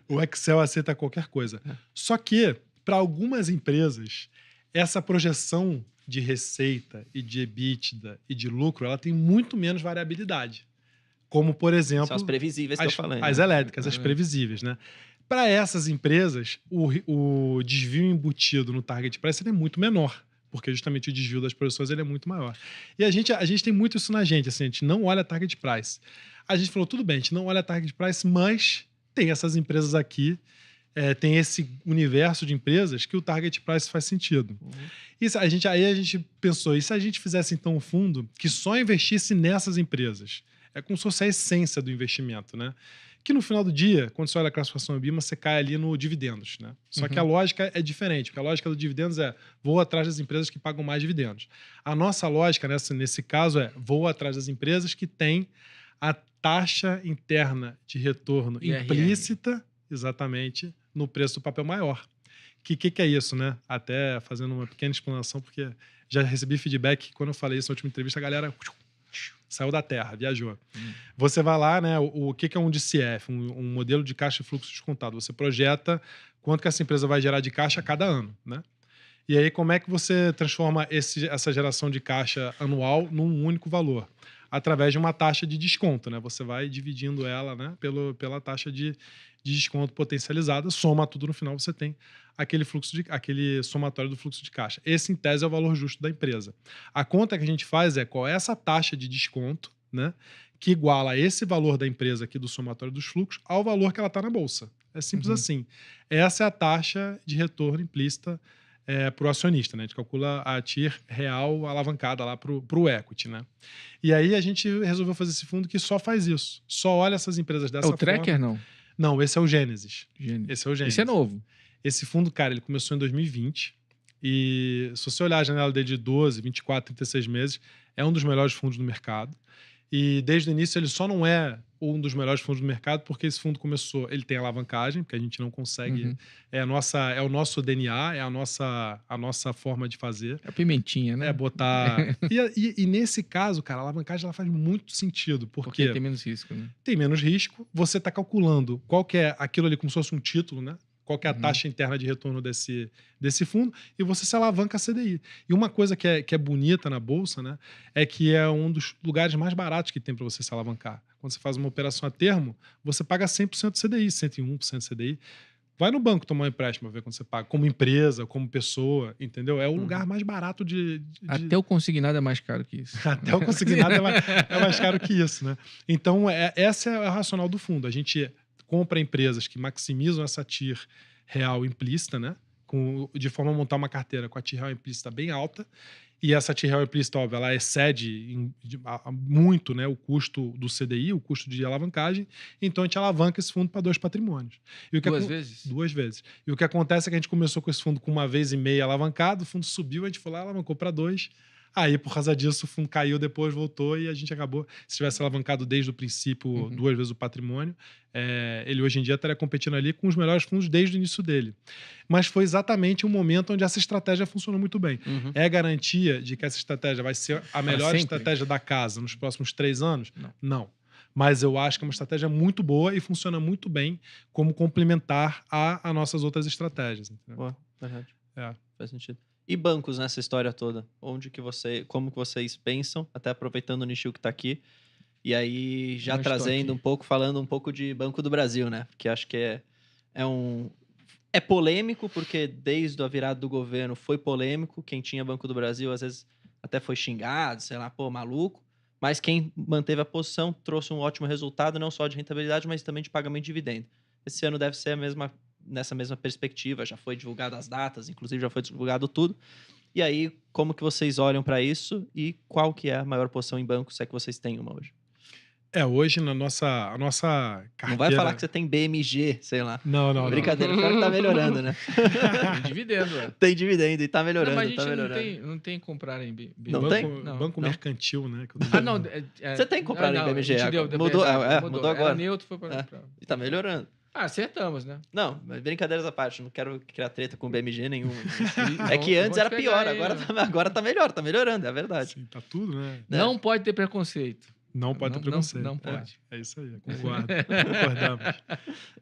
S10: O Excel aceita qualquer coisa. Só que, para algumas empresas, essa projeção de receita e de EBITDA e de lucro, ela tem muito menos variabilidade. Como, por exemplo...
S7: São as previsíveis que eu falei.
S10: As elétricas, as previsíveis, né? Para essas empresas, o desvio embutido no target price é muito menor, porque justamente o desvio das posições ele é muito maior. E a gente tem muito isso na gente, assim, a gente não olha target price. A gente falou, tudo bem, a gente não olha target price, mas tem essas empresas aqui, tem esse universo de empresas que o target price faz sentido. Aí a gente pensou, e se a gente fizesse então um fundo que só investisse nessas empresas? É como se fosse a essência do investimento, né? Que no final do dia, quando você olha a classificação IBIMA, você cai ali no dividendos, né? Só que a lógica é diferente, porque a lógica do dividendos é vou atrás das empresas que pagam mais dividendos. A nossa lógica nesse caso é vou atrás das empresas que têm a taxa interna de retorno implícita, exatamente, no preço do papel maior. Que é isso, né? Até fazendo uma pequena explanação, porque já recebi feedback que quando eu falei isso na última entrevista, a galera saiu da terra, viajou. Você vai lá, né? O que é um DCF? Um modelo de caixa e fluxo descontado. Você projeta quanto que essa empresa vai gerar de caixa a cada ano, né? E aí, como é que você transforma essa geração de caixa anual num único valor? Através de uma taxa de desconto, né? Você vai dividindo ela, né, pela taxa de desconto potencializada, soma tudo no final, você tem aquele somatório do fluxo de caixa. Esse, em tese, é o valor justo da empresa. A conta que a gente faz é qual é essa taxa de desconto, né, que iguala esse valor da empresa aqui do somatório dos fluxos ao valor que ela está na bolsa. É simples assim. Essa é a taxa de retorno implícita para o acionista, né? A gente calcula a TIR real alavancada lá para o equity, né? E aí a gente resolveu fazer esse fundo que só faz isso. Só olha essas empresas dessa forma.
S8: É o Tracker, não?
S10: Não, esse é o Gênesis. Esse é o Gênesis.
S8: Esse é novo.
S10: Esse fundo, cara, ele começou em 2020 e se você olhar a janela dele de 12, 24, 36 meses, é um dos melhores fundos do mercado. E desde o início ele só não é um dos melhores fundos do mercado porque esse fundo começou, ele tem alavancagem, porque a gente não consegue, é o nosso DNA, é a nossa forma de fazer.
S8: É a pimentinha, né?
S10: É botar... e nesse caso, cara, a alavancagem ela faz muito sentido, porque
S8: tem menos risco, né?
S10: Tem menos risco, você está calculando qual que é aquilo ali como se fosse um título, né? Qual que é a taxa interna de retorno desse fundo, e você se alavanca a CDI. E uma coisa que é bonita na Bolsa, né, é que é um dos lugares mais baratos que tem para você se alavancar. Quando você faz uma operação a termo, você paga 100% CDI, 101% CDI. Vai no banco tomar um empréstimo, ver quando você paga. Como empresa, como pessoa, entendeu? É o lugar mais barato de...
S8: Até o consignado é mais caro que isso.
S10: Até o consignado é mais caro que isso, né? Então, essa é a racional do fundo. A gente compra empresas que maximizam essa TIR real implícita, né? De forma a montar uma carteira com a TIR real implícita bem alta. E essa TIR real implícita, óbvio, ela excede muito, né, o custo do CDI, o custo de alavancagem. Então, a gente alavanca esse fundo para 2 patrimônios. E
S8: Duas vezes?
S10: 2 vezes. E o que acontece é que a gente começou com esse fundo com 1,5 vezes alavancado, o fundo subiu, a gente foi lá, alavancou para 2. Aí, por causa disso, o fundo caiu, depois voltou e a gente acabou... Se tivesse alavancado desde o princípio 2 vezes o patrimônio, ele hoje em dia estaria competindo ali com os melhores fundos desde o início dele. Mas foi exatamente um momento onde essa estratégia funcionou muito bem. É garantia de que essa estratégia vai ser a melhor estratégia da casa nos próximos 3 anos? Não. Mas eu acho que é uma estratégia muito boa e funciona muito bem como complementar a nossas outras estratégias.
S7: Boa, verdade. Faz sentido. E bancos nessa história toda? Como que vocês pensam, até aproveitando o Nishio que está aqui, e aí já trazendo falando um pouco de Banco do Brasil, né? Porque acho que é polêmico, porque desde a virada do governo foi polêmico, quem tinha Banco do Brasil às vezes até foi xingado, sei lá, maluco, mas quem manteve a posição trouxe um ótimo resultado, não só de rentabilidade, mas também de pagamento de dividendo. Esse ano deve ser nessa mesma perspectiva, já foi divulgado as datas, inclusive já foi divulgado tudo. E aí, como que vocês olham para isso e qual que é a maior posição em banco, se é que vocês têm uma hoje?
S10: Hoje a nossa carteira...
S7: Não vai falar que você tem BMG, sei lá.
S10: Não.
S7: Brincadeira, claro que tá melhorando, né?
S8: Tem dividendo,
S7: Tem dividendo e tá melhorando,
S8: mas a gente não tem comprar em BMG.
S10: Não tem? Banco mercantil, né?
S8: Não.
S10: Você
S7: tem comprado em BMG?
S8: Mudou
S7: agora.
S8: Era neutro, foi para...
S7: E tá melhorando.
S8: Acertamos, né?
S7: Não, mas brincadeiras à parte, não quero criar treta com BMG nenhuma. É que antes era pior, agora tá melhor, tá melhorando, é a verdade.
S10: Sim, tá tudo, né?
S8: Não pode ter preconceito.
S10: Não pode ter preconceito.
S8: Não pode.
S10: É isso aí, concordamos.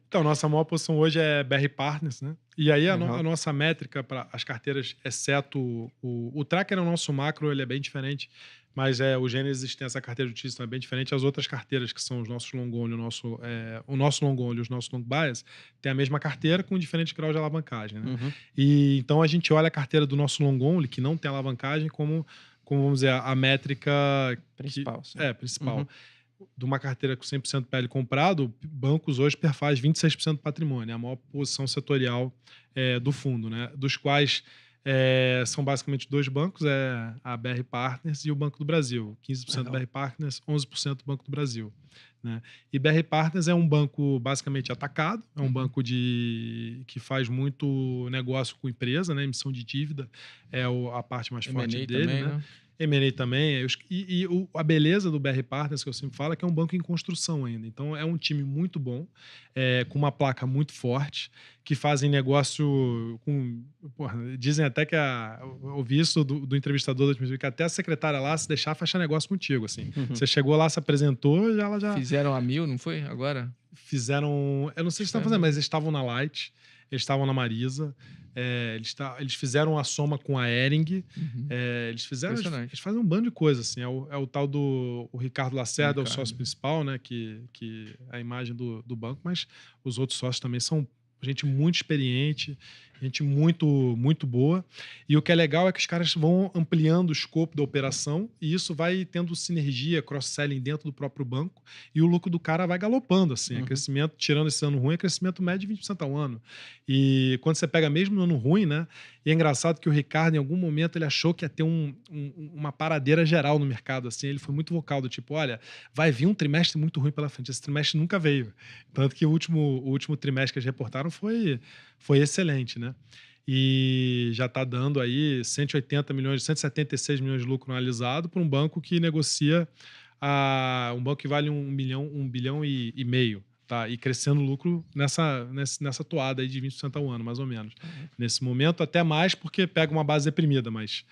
S10: Então, nossa maior posição hoje é BR Partners, né? E aí a nossa métrica para as carteiras, exceto o tracker, é o nosso macro, ele é bem diferente. Mas o Gênesis tem essa carteira de notícias também bem diferente. As outras carteiras, que são os nossos long only, o nosso long only e os nossos long bias, tem a mesma carteira com diferente grau de alavancagem. Né?
S5: Uhum.
S10: E então a gente olha a carteira do nosso long only, que não tem alavancagem, como vamos dizer, a métrica
S5: Principal.
S10: principal.
S5: Uhum.
S10: De uma carteira com 100% PL comprado, bancos hoje perfaz 26% do patrimônio. É a maior posição setorial do fundo, né? Dos quais são basicamente 2 bancos, a BR Partners e o Banco do Brasil. 15% do BR Partners, 11% do Banco do Brasil. Né? E BR Partners é um banco basicamente atacado, é um banco que faz muito negócio com empresa, né? Emissão de dívida é a parte mais forte dele.
S8: também,
S10: né? M&A também. A beleza do BR Partners, que eu sempre falo, é que é um banco em construção ainda. Então, é um time muito bom, com uma placa muito forte, que fazem negócio com... Porra, dizem até que eu ouvi isso do entrevistador, que até a secretária lá, se deixar, fecha negócio contigo. Assim. Você chegou lá, se apresentou, ela já...
S8: Fizeram a 1000, não foi? Agora?
S10: Fizeram... Eu não sei se estão fazendo, mas eles estavam na Light, eles estavam na Marisa. Eles fizeram a soma com a Ering. Eles fazem um bando de coisas. Assim. É o tal do Ricardo Lacerda, o sócio principal, né? Que é a imagem do banco, mas os outros sócios também são gente muito experiente, gente muito, muito boa. E o que é legal é que os caras vão ampliando o escopo da operação e isso vai tendo sinergia, cross-selling dentro do próprio banco e o lucro do cara vai galopando. Assim. É crescimento, tirando esse ano ruim, é crescimento médio de 20% ao ano. E quando você pega mesmo no ano ruim, né? E é engraçado que o Ricardo, em algum momento, ele achou que ia ter uma paradeira geral no mercado. Assim. Ele foi muito vocal, do tipo, olha, vai vir um trimestre muito ruim pela frente. Esse trimestre nunca veio. Tanto que o último trimestre que eles reportaram foi excelente, né? E já está dando aí 176 milhões de lucro analisado para um banco que negocia um banco que vale 1 bilhão e meio. Tá, e crescendo o lucro nessa toada aí de 20% ao ano, mais ou menos. Nesse momento, até mais, porque pega uma base deprimida, mas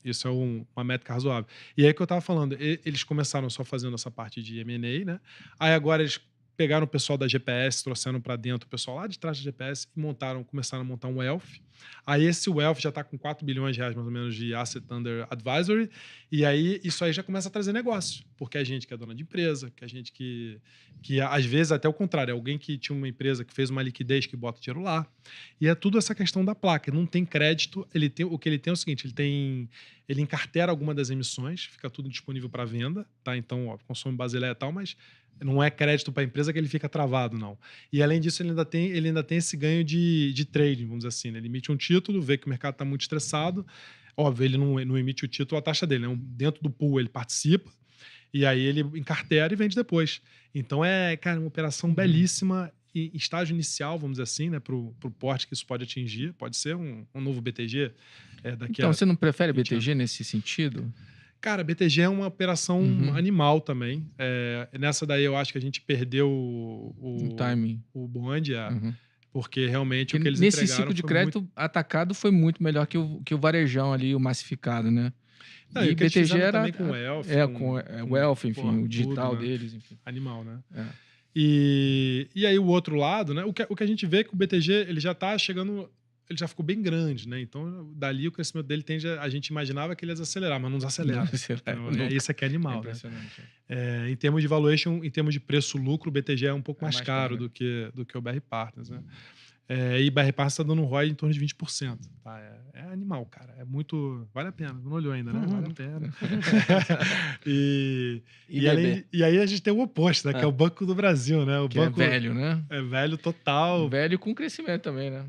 S10: isso é uma métrica razoável. E aí que eu estava falando, eles começaram só fazendo essa parte de M&A, né? Aí agora eles pegaram o pessoal da GPS, trouxeram para dentro o pessoal lá de trás da GPS e começaram a montar um Wealth. Aí esse Wealth já está com 4 bilhões de reais, mais ou menos, de Asset Under Advisory. E aí isso aí já começa a trazer negócio. Porque é gente que é dona de empresa, que é gente que às vezes até o contrário, é alguém que tinha uma empresa que fez uma liquidez que bota dinheiro lá. E é tudo essa questão da placa. Não tem crédito. O que ele tem é o seguinte, ele encartera alguma das emissões, fica tudo disponível para venda. Tá? Então, consome Basileia e tal, mas não é crédito para a empresa que ele fica travado, não. E além disso, ele ainda tem esse ganho de trading, vamos dizer assim. Né? Ele emite um título, vê que o mercado está muito estressado. Óbvio, ele não emite o título, a taxa dele. Né? Dentro do pool, ele participa. E aí ele encartera e vende depois. Então cara, uma operação belíssima em estágio inicial, vamos dizer assim, né? Para o porte que isso pode atingir. Pode ser um novo BTG.
S8: Então, você não prefere BTG nesse sentido?
S10: Cara, BTG é uma operação animal também. Nessa daí eu acho que a gente perdeu o
S8: timing.
S10: O bonde, porque realmente o que eles entregaram...
S8: Nesse ciclo de crédito atacado foi muito melhor que o varejão ali, o massificado, né?
S10: Não,
S8: e BTG era
S10: também com o Wealth.
S8: Com o Wealth, enfim, o digital
S10: tudo, né?
S8: deles. Enfim.
S10: Animal, né? E aí o outro lado, né? O que a gente vê é que o BTG ele já está chegando... Ele já ficou bem grande, né? Então, dali o crescimento dele a gente imaginava que ele ia desacelerar, mas não desacelera. Isso aqui é animal,
S8: impressionante.
S10: Né? Em termos de valuation, em termos de preço-lucro, o BTG é um pouco mais caro do que o BR Partners, né? E BR Partners está dando um ROI em torno de 20%. Tá? É animal, cara. É muito... Vale a pena. Não olhou ainda, né? Vale a pena. E aí a gente tem o oposto, né? Que é o Banco do Brasil, né?
S8: É velho, né?
S10: É velho total.
S8: Velho com crescimento também, né?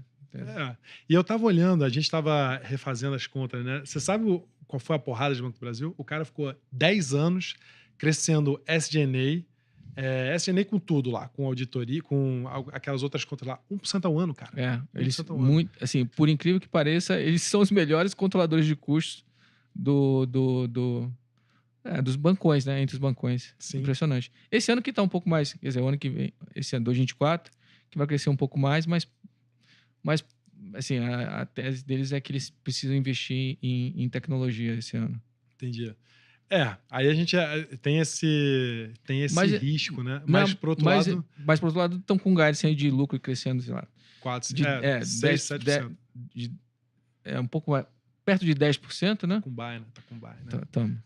S10: E eu tava olhando, a gente tava refazendo as contas, né? Você sabe qual foi a porrada do Banco do Brasil? O cara ficou 10 anos crescendo SG&A com tudo lá, com auditoria, com aquelas outras contas lá, 1% ao ano, cara.
S8: Eles muito, assim, por incrível que pareça, eles são os melhores controladores de custos dos bancões, né? Entre os bancões. Sim. Impressionante. Esse ano que tá um pouco mais, quer dizer, o ano que vem, esse ano 2024, que vai crescer um pouco mais, mas assim, a tese deles é que eles precisam investir em tecnologia esse ano.
S10: Entendi. Aí a gente tem esse risco, né? Mas, por outro lado...
S8: estão com guidance aí de lucro crescendo, sei lá.
S10: 6, 7%.
S8: Um pouco mais... perto de 10%, né?
S10: Com buy, né? Tá com buy, né?
S8: Tamo.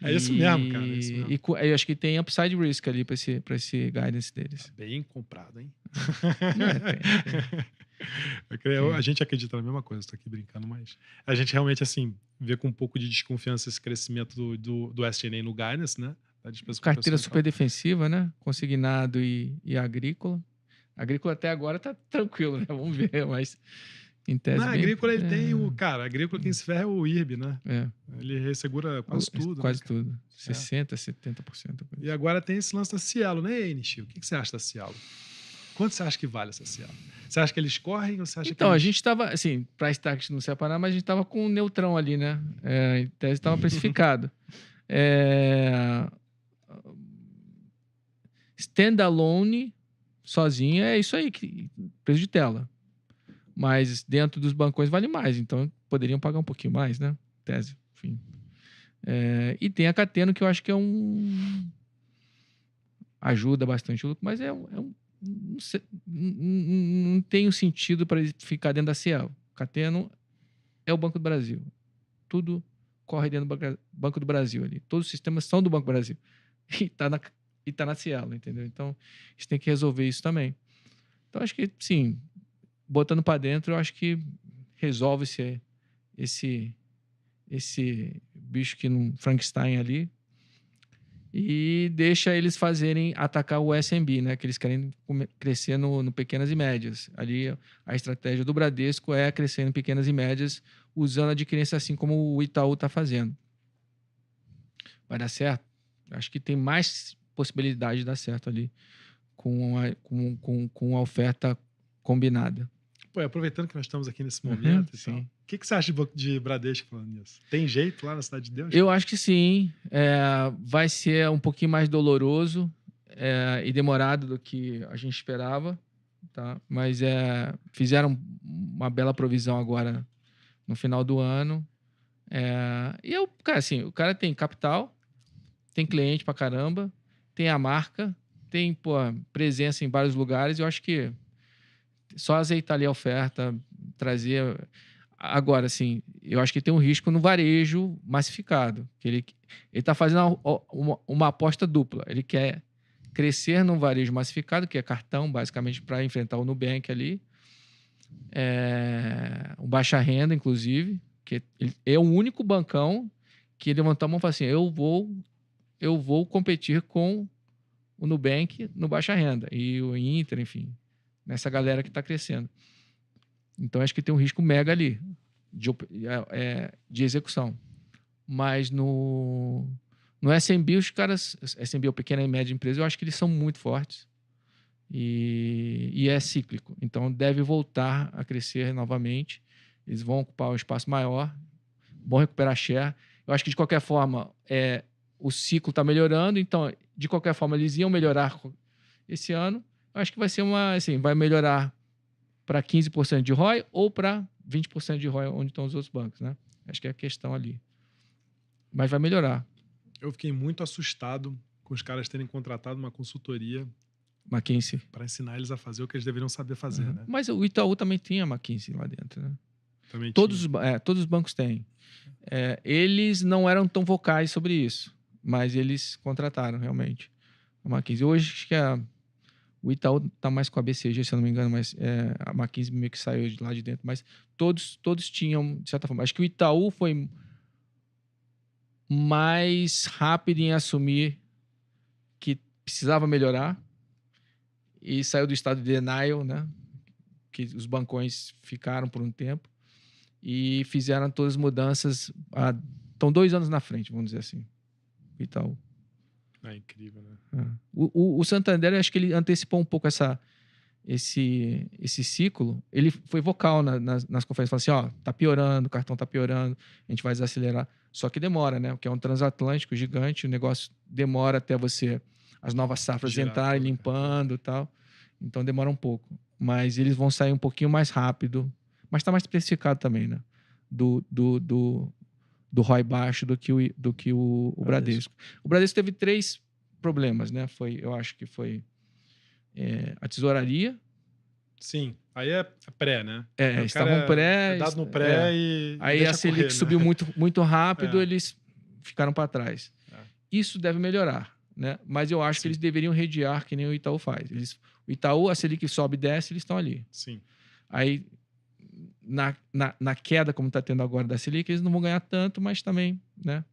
S10: É isso mesmo, cara. É isso mesmo.
S8: Eu acho que tem upside risk ali pra esse guidance deles.
S10: Bem comprado, hein?
S8: Tem.
S10: A gente acredita na mesma coisa, estou aqui brincando, mas a gente realmente, assim, vê com um pouco de desconfiança esse crescimento do SG&A no guidance, né? Da despesa com
S8: Carteira
S10: pessoas e
S8: super defensiva, né? Consignado e agrícola. Agrícola até agora tá tranquilo, né? Vamos ver, mas em tese.
S10: Na agrícola ele tem o. Cara, agrícola quem se ferra é o IRB, né?
S8: É.
S10: Ele ressegura quase tudo.
S8: Quase
S10: né,
S8: tudo. 60%, 70%.
S10: E agora tem esse lance da Cielo, né, Nishi? O que você acha da Cielo? Quanto você acha que vale essa Cielo? Você acha que eles correm ou você acha
S8: então,
S10: que
S8: a gente tava, assim, price target não separar, mas a gente tava com um neutrão ali, né? Em tese estava precificado. Standalone, sozinha, é isso aí, preço de tela. Mas dentro dos bancões vale mais, então poderiam pagar um pouquinho mais, né? Tese, enfim. E tem a Cateno, que eu acho que ajuda bastante o lucro, mas não tem um sentido para ficar dentro da Cielo. Cateno é o Banco do Brasil. Tudo corre dentro do Banco do Brasil ali. Todos os sistemas são do Banco do Brasil. E tá na Cielo, entendeu? Então, a gente tem que resolver isso também. Então, acho que, sim, botando para dentro, eu acho que resolve-se esse bicho que não Frankenstein ali e deixa eles atacar o SMB, né? Que eles querem crescer no pequenas e médias. Ali, a estratégia do Bradesco é crescer em pequenas e médias usando a adquirência assim como o Itaú está fazendo. Vai dar certo? Acho que tem mais possibilidade de dar certo ali com a oferta combinada.
S10: Pô, aproveitando que nós estamos aqui nesse momento e
S8: sim.
S10: tal, o que você acha de Bradesco falando nisso? Tem jeito lá na Cidade de Deus?
S8: Eu acho que sim. Vai ser um pouquinho mais doloroso e demorado do que a gente esperava, tá? Mas fizeram uma bela provisão agora no final do ano. Cara, assim, o cara tem capital, tem cliente pra caramba, tem a marca, tem presença em vários lugares. Eu acho que só azeitar ali a oferta, trazer. Agora, assim, eu acho que tem um risco no varejo massificado. Que ele está fazendo uma aposta dupla. Ele quer crescer no varejo massificado, que é cartão, basicamente, para enfrentar o Nubank ali. O baixa renda, inclusive, que ele é o único bancão que levantou a mão e falou assim: eu vou competir com o Nubank no baixa renda. E o Inter, enfim, nessa galera que está crescendo. Então, acho que tem um risco mega ali de execução. Mas no SMB, os caras... SMB, ou pequena e média empresa, eu acho que eles são muito fortes. E é cíclico. Então, deve voltar a crescer novamente. Eles vão ocupar um espaço maior. Vão recuperar share. Eu acho que, de qualquer forma, o ciclo está melhorando. Então, de qualquer forma, eles iam melhorar esse ano. Eu acho que vai ser vai melhorar para 15% de ROI ou para 20% de ROI, onde estão os outros bancos, né? Acho que é a questão ali. Mas vai melhorar.
S10: Eu fiquei muito assustado com os caras terem contratado uma consultoria
S8: McKinsey.
S10: Para ensinar eles a fazer o que eles deveriam saber fazer, né?
S8: Mas o Itaú também tinha McKinsey lá dentro, né?
S10: Também
S8: todos os bancos têm. Eles não eram tão vocais sobre isso, mas eles contrataram, realmente, a McKinsey. Hoje, acho que o Itaú está mais com a BCG, se eu não me engano, mas a McKinsey meio que saiu de lá de dentro. Mas todos tinham, de certa forma. Acho que o Itaú foi mais rápido em assumir que precisava melhorar e saiu do estado de denial, né? Que os bancões ficaram por um tempo e fizeram todas as mudanças. Estão 2 anos na frente, vamos dizer assim, o Itaú.
S10: É incrível, né?
S8: O Santander, acho que ele antecipou um pouco esse ciclo. Ele foi vocal nas conferências, falou assim, tá piorando, o cartão tá piorando, a gente vai desacelerar. Só que demora, né? Porque é um transatlântico gigante, o negócio demora até as novas safras entrarem, limpando e tal. Então demora um pouco. Mas eles vão sair um pouquinho mais rápido. Mas está mais especificado também, né? Do ROI baixo do que o Bradesco. O Bradesco teve 3 problemas, né? Eu acho que foi a tesouraria,
S10: Sim. Aí é pré, né?
S8: É,
S10: O cara
S8: estavam pré.
S10: É dado no pré e
S8: Aí
S10: deixa
S8: a Selic
S10: correr, né?
S8: subiu muito rápido,
S10: É.
S8: eles ficaram para trás.
S10: É.
S8: Isso deve melhorar, né? Mas eu acho que eles deveriam redear que nem o Itaú faz. O Itaú, a Selic sobe e desce, eles estão ali.
S10: Sim.
S8: Aí, na queda, como está tendo agora da Selic, eles não vão ganhar tanto, mas também, né?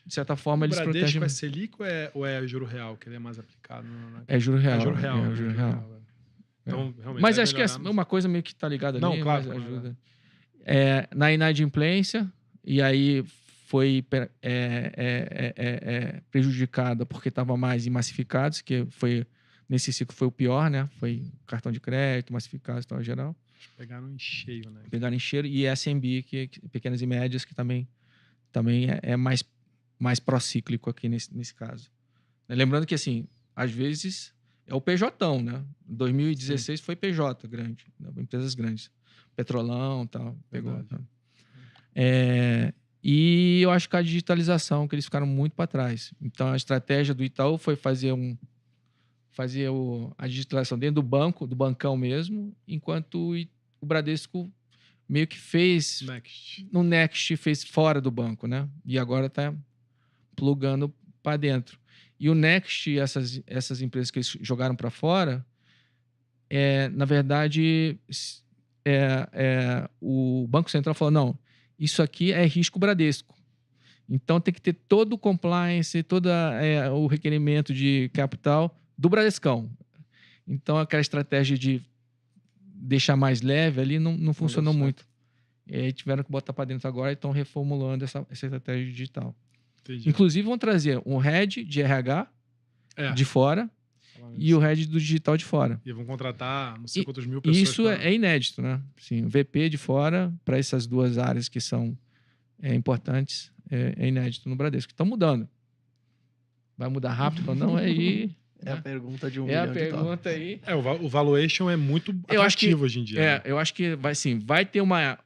S8: De certa forma,
S10: O
S8: eles
S10: Bradesco
S8: protegem.
S10: é Selic ou é juro real, que ele é mais aplicado?
S8: É juro real.
S10: É juro real.
S8: É juro real.
S10: é. Então, realmente,
S8: Mas
S10: deve
S8: acho que é
S10: melhorar,
S8: uma coisa meio que está ligada ali,
S10: Não, claro,
S8: mas
S10: claro,
S8: ajuda. Na inadimplência, e aí foi prejudicada porque estava mais em massificados, que foi nesse ciclo foi o pior, né? Foi cartão de crédito, massificados, tal, geral.
S10: Pegaram em cheio, né?
S8: Pegaram em cheiro, e SMB, que pequenas e médias, que também é mais procíclico aqui nesse caso. Lembrando que, assim, às vezes é o PJ, né? 2016 foi PJ grande, né? Empresas grandes. Petrolão e tal. Pegou. Tá? E eu acho que a digitalização, que eles ficaram muito para trás. Então, a estratégia do Itaú foi fazer a digitalização dentro do banco, do bancão mesmo, enquanto o Bradesco meio que fez no Next, fez fora do banco, né? E agora está plugando para dentro. E o Next, essas empresas que eles jogaram para fora, na verdade, o Banco Central falou, não, isso aqui é risco Bradesco. Então tem que ter todo o compliance, todo o requerimento de capital do Bradescão. Então aquela estratégia de deixar mais leve ali não funcionou muito. E aí tiveram que botar para dentro agora e estão reformulando essa estratégia digital.
S10: Entendi.
S8: Inclusive vão trazer um head de RH de fora e o head do digital de fora.
S10: E vão contratar não sei quantos mil pessoas.
S8: Isso é inédito, né? Sim, o VP de fora para essas duas áreas que são importantes é inédito no Bradesco. Estão mudando. Vai mudar rápido ou não? Aí
S9: é a pergunta de $1
S8: milhão.
S9: É a pergunta
S8: aí.
S10: O valuation é muito atrativo hoje em dia. Né?
S8: Eu acho que vai ter uma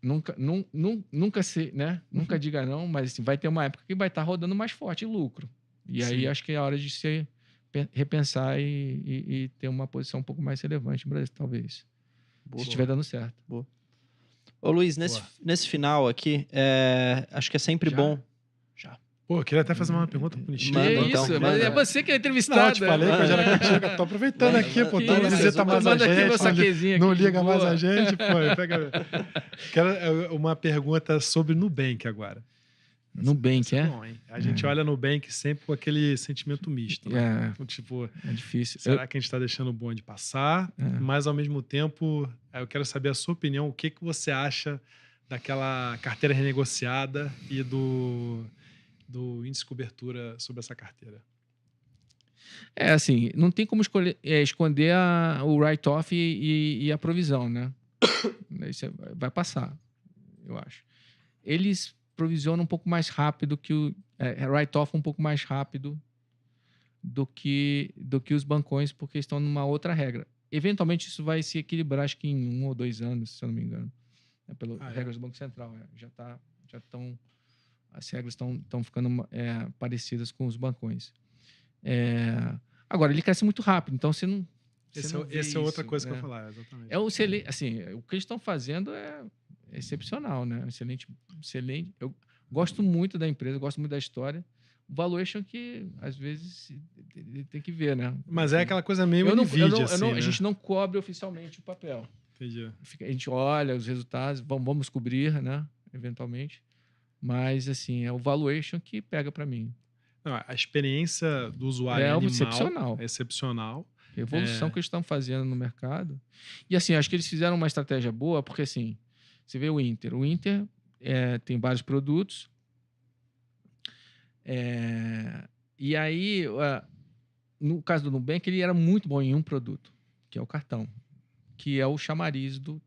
S8: nunca se, né? Nunca diga não, mas assim, vai ter uma época que vai estar rodando mais forte em lucro. E aí acho que é a hora de se repensar e ter uma posição um pouco mais relevante no Brasil, talvez. Se estiver dando certo.
S9: Boa.
S7: Ô Luiz, nesse final aqui, acho que é sempre bom. Já.
S10: Pô, eu queria até fazer uma pergunta pro Nishi.
S8: Mas é você que é entrevistado.
S10: Não, eu te falei que eu já era contigo. Eu tô aproveitando aqui, pô. Não visita mais a gente. Não liga mais a gente, pô. Quero uma pergunta sobre Nubank agora.
S8: Nubank,
S10: Bom, hein? A gente olha Nubank sempre com aquele sentimento misto. Né? Então, tipo,
S8: é difícil.
S10: Será que a gente tá deixando o bonde passar? Mas, ao mesmo tempo, eu quero saber a sua opinião. O que você acha daquela carteira renegociada e do índice de cobertura sobre essa carteira?
S8: Assim, não tem como esconder o write-off e a provisão, né? Isso vai passar, eu acho. Eles provisionam um pouco mais rápido que o write-off um pouco mais rápido do que os bancões, porque estão numa outra regra. Eventualmente, isso vai se equilibrar, acho que em 1 ou 2 anos, se eu não me engano. Pelas regras do Banco Central. Já estão... As regras estão ficando parecidas com os bancões. Agora, ele cresce muito rápido, então você não...
S10: Essa é outra coisa que eu ia falar, exatamente.
S8: Assim, o que eles estão fazendo é excepcional, né? Excelente. Eu gosto muito da empresa, gosto muito da história. O valuation que, às vezes, tem que ver, né?
S10: Mas é aquela coisa meio Nvidia, assim, né?
S8: A gente não cobre oficialmente o papel.
S10: Entendi.
S8: A gente olha os resultados, vamos cobrir, né? Eventualmente. Mas, assim, é o valuation que pega para mim.
S10: Não, a experiência do usuário animal é excepcional.
S8: A evolução que eles estão fazendo no mercado. E, assim, acho que eles fizeram uma estratégia boa, porque, assim, você vê o Inter. O Inter tem vários produtos. E aí, no caso do Nubank, ele era muito bom em um produto, que é o cartão, que é o chamariz do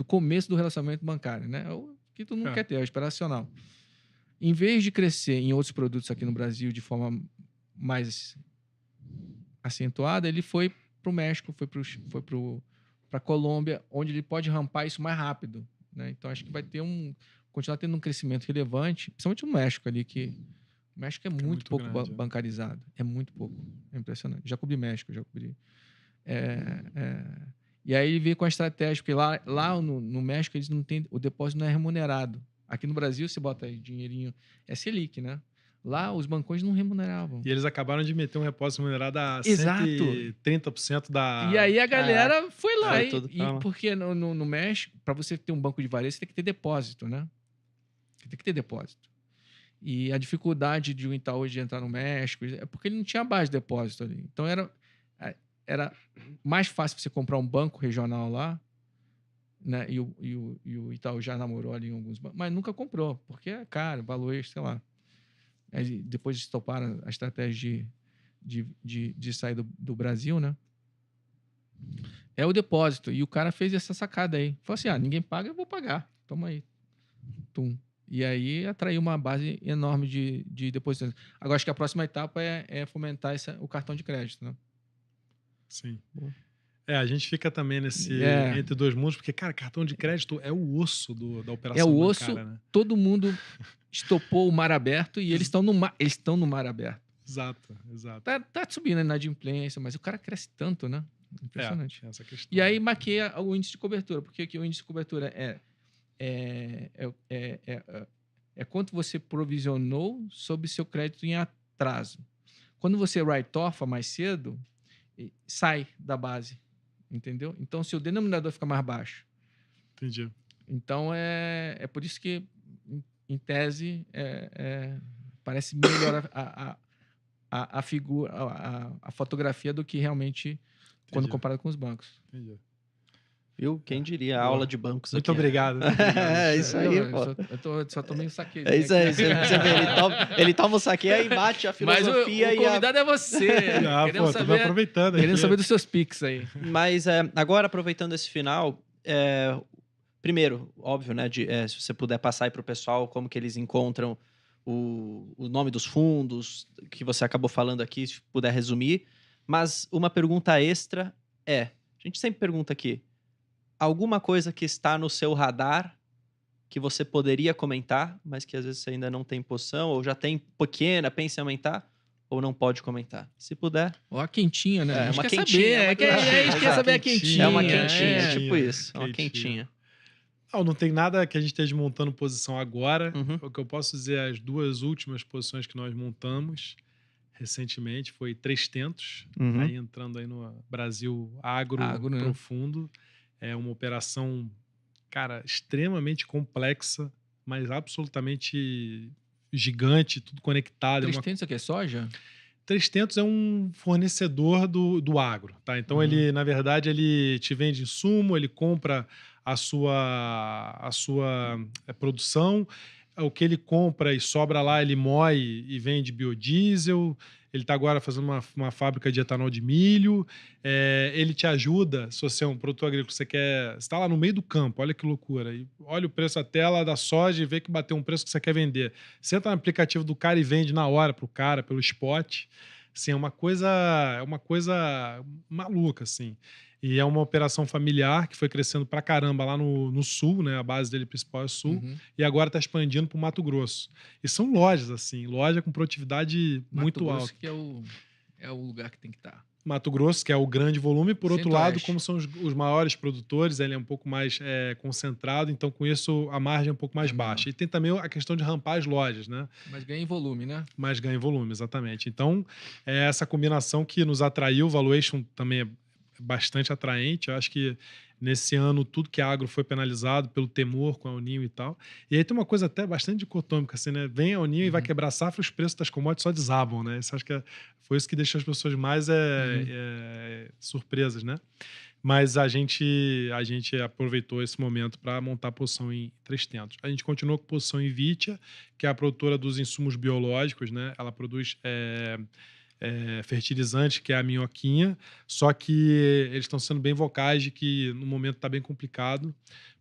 S8: começo do relacionamento bancário, né? O que tu não quer ter, é o operacional. Em vez de crescer em outros produtos aqui no Brasil de forma mais acentuada, ele foi para o México, foi para a Colômbia, onde ele pode rampar isso mais rápido, né? Então, acho que vai ter continuar tendo um crescimento relevante, principalmente no México ali, que O México é
S10: É
S8: muito
S10: muito
S8: pouco
S10: grande, é.
S8: bancarizado. É muito pouco. É impressionante. Já cobri México, já cobri. E aí ele veio com a estratégia, porque lá no México eles não têm, o depósito não é remunerado. Aqui no Brasil, você bota aí dinheirinho, é Selic, né? Lá os bancões não remuneravam.
S10: E eles acabaram de meter um repósito remunerado a
S8: Exato.
S10: 130% da...
S8: E aí a galera foi lá.
S7: Foi tudo pra lá.
S8: Porque no México, para você ter um banco de varejo, você tem que ter depósito, né? Você tem que ter depósito. E a dificuldade de um Itaú de entrar no México é porque ele não tinha base de depósito ali. Então era mais fácil você comprar um banco regional lá, né? E o Itaú já namorou ali em alguns bancos, mas nunca comprou, porque é caro, valor, sei lá. Aí depois eles toparam a estratégia de sair do Brasil, né? É o depósito. E o cara fez essa sacada aí. Falou assim, ninguém paga, eu vou pagar. Toma aí. Tum. E aí atraiu uma base enorme de depositantes. Agora, acho que a próxima etapa é fomentar o cartão de crédito, né?
S10: Sim. A gente fica também nesse entre dois mundos, porque, cara, cartão de crédito é o osso da operação
S8: bancária. É o
S10: bancária,
S8: osso,
S10: né?
S8: todo mundo estopou o mar aberto e eles estão no mar aberto.
S10: Exato.
S8: Tá subindo a inadimplência, mas o cara cresce tanto, né? Impressionante.
S10: Essa questão.
S8: E aí maqueia o índice de cobertura, porque aqui o índice de cobertura é quanto você provisionou sobre seu crédito em atraso. Quando você write-off mais cedo, sai da base, entendeu? Então, seu denominador fica mais baixo.
S10: Entendi.
S8: Então, é por isso que, em tese, parece melhor a figura, a fotografia do que realmente quando comparado com os bancos.
S10: Entendi.
S7: Viu? Quem diria? Aula de bancos
S10: Muito
S7: aqui.
S10: obrigado.
S7: É isso aí, pô.
S8: Eu só tomei um saque.
S7: É isso aí. Você vê, ele toma o saque aí, bate a
S8: Mas
S7: filosofia
S8: o convidado é você. Queremos
S10: tô aproveitando
S8: querendo
S10: aqui.
S8: saber dos seus pics aí.
S7: Mas agora, aproveitando esse final, primeiro, óbvio, né? Se você puder passar aí para o pessoal como que eles encontram o nome dos fundos, que você acabou falando aqui, se puder resumir. Mas uma pergunta extra a gente sempre pergunta aqui, alguma coisa que está no seu radar que você poderia comentar, mas que às vezes você ainda não tem posição, ou já tem pequena, pensa em aumentar, ou não pode comentar? Se puder.
S8: Ó, a quentinha, né?
S7: É,
S8: a gente
S7: uma
S8: quer
S7: quentinha,
S8: saber. A gente quer saber a quentinha.
S7: É uma quentinha,
S10: é.
S7: tipo isso. É uma quentinha.
S10: Não tem nada que a gente esteja montando posição agora.
S7: Uhum.
S10: O que eu posso dizer, as duas últimas posições que nós montamos recentemente foi 300,
S7: Uhum.
S10: aí entrando aí no Brasil agro
S8: né?
S10: profundo. É uma operação, cara, extremamente complexa, mas absolutamente gigante, tudo conectado.
S8: 300 aqui é soja?
S10: 300 é um fornecedor do agro, tá? Então ele, na verdade, ele te vende insumo, ele compra a sua produção, o que ele compra e sobra lá, ele moe e vende biodiesel. Ele está agora fazendo uma fábrica de etanol de milho. Ele te ajuda, se você é um produtor agrícola, você está lá no meio do campo, olha que loucura. E olha o preço da tela da soja e vê que bateu um preço que você quer vender. Você entra no aplicativo do cara e vende na hora para o cara, pelo spot. Assim, é uma coisa maluca, assim. E é uma operação familiar que foi crescendo pra caramba lá no sul, né? A base dele principal é o sul. E agora está expandindo para o Mato Grosso. E são lojas, assim, loja com produtividade muito alta.
S8: Mato Grosso que é o lugar que tem que estar.
S10: Mato Grosso, que é o grande volume. Por outro lado,
S8: Centro-Oeste.
S10: como são os maiores produtores, ele é um pouco mais concentrado. Então, com isso, a margem é um pouco mais baixa. E tem também a questão de rampar as lojas, né?
S8: Mas ganha em volume, né?
S10: Mas ganha em volume, exatamente. Então, é essa combinação que nos atraiu. O valuation também é bastante atraente. Eu acho que nesse ano tudo que é agro foi penalizado pelo temor com a El Niño e tal. E aí tem uma coisa até bastante dicotômica, assim, né? Vem a El Niño e vai quebrar a safra, os preços das commodities só desabam, né? Isso acho que foi isso que deixou as pessoas mais surpresas, né? Mas a gente aproveitou esse momento para montar a posição em 300. A gente continuou com a posição em Vitia, que é a produtora dos insumos biológicos, né? Ela produz fertilizante, que é a minhoquinha, só que eles estão sendo bem vocais de que no momento está bem complicado,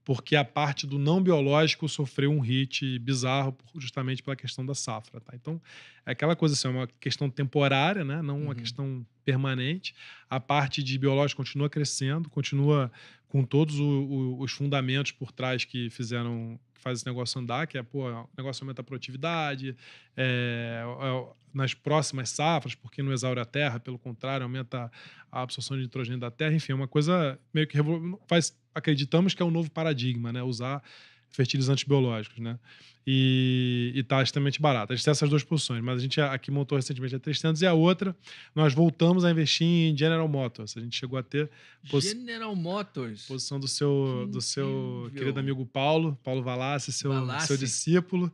S10: porque a parte do não biológico sofreu um hit bizarro justamente pela questão da safra. Tá? Então, é aquela coisa assim, é uma questão temporária, né? Não uma questão permanente. A parte de biológico continua crescendo, continua com todos os fundamentos por trás que que faz esse negócio andar, que é, o negócio aumenta a produtividade, nas próximas safras, porque não exaure a terra, pelo contrário, aumenta a absorção de nitrogênio da terra, enfim, é uma coisa meio que acreditamos que é um novo paradigma, né? Usar fertilizantes biológicos, né? E tá extremamente barato. A gente tem essas duas posições, mas a gente aqui montou recentemente a 300 e a outra, nós voltamos a investir em General Motors. A gente chegou a ter
S8: General Motors.
S10: posição do seu querido amigo Paulo Valassi, seu discípulo,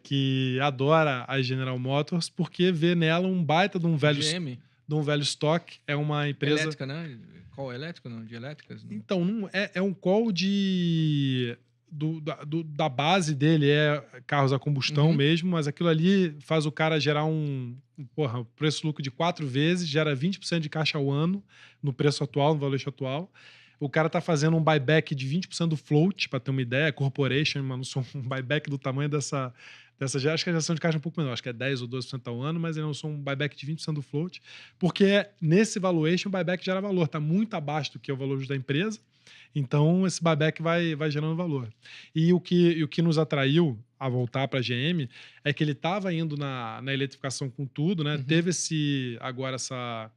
S10: que adora a General Motors, porque vê nela um baita de um velho estoque. É uma empresa...
S8: Elétrica, né? Call elétrico, não? De elétricas? Não.
S10: Então, é um call da base dele é carros a combustão mesmo, mas aquilo ali faz o cara gerar preço-lucro de 4 vezes, gera 20% de caixa ao ano no preço atual, no valuation atual. O cara tá fazendo um buyback de 20% do float, para ter uma ideia, corporation, mas um buyback do tamanho dessa acho que a geração de caixa é um pouco menor, acho que é 10 ou 12% ao ano, mas ele lançou um buyback de 20% do float, porque nesse valuation o buyback gera valor, está muito abaixo do que é o valor da empresa, então esse buyback vai gerando valor. E o que nos atraiu a voltar para a GM é que ele estava indo na eletrificação com tudo, né? Teve essa...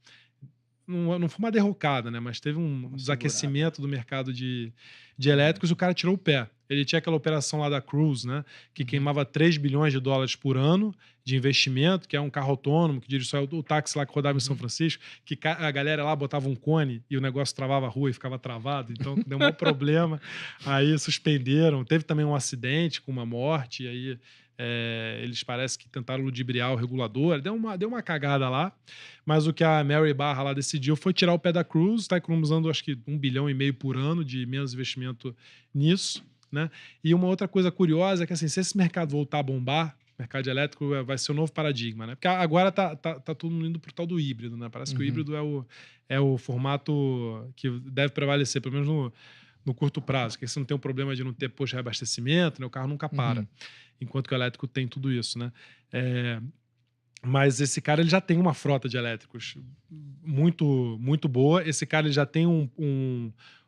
S10: Não foi uma derrocada, né? Mas teve um desaquecimento do mercado de elétricos e o cara tirou o pé. Ele tinha aquela operação lá da Cruise, né? Que queimava $3 bilhões por ano de investimento, que é um carro autônomo, que dirige o táxi lá que rodava em São Francisco, que a galera lá botava um cone e o negócio travava a rua e ficava travado. Então, deu um problema. Aí suspenderam. Teve também um acidente com uma morte, e aí... eles parecem que tentaram ludibriar o regulador, deu uma cagada lá, mas o que a Mary Barra lá decidiu foi tirar o pé da Cruise, está economizando acho que $1,5 bilhão por ano de menos investimento nisso, né? E uma outra coisa curiosa é que assim, se esse mercado voltar a bombar, o mercado elétrico vai ser o novo paradigma, né? Porque agora tá todo mundo indo pro tal do híbrido, né? Parece que o híbrido é o formato que deve prevalecer, pelo menos no curto prazo, porque você não tem o problema de não ter posto de reabastecimento, né? O carro nunca para. Enquanto que o elétrico tem tudo isso, né? Mas esse cara ele já tem uma frota de elétricos muito, muito boa. Esse cara ele já tem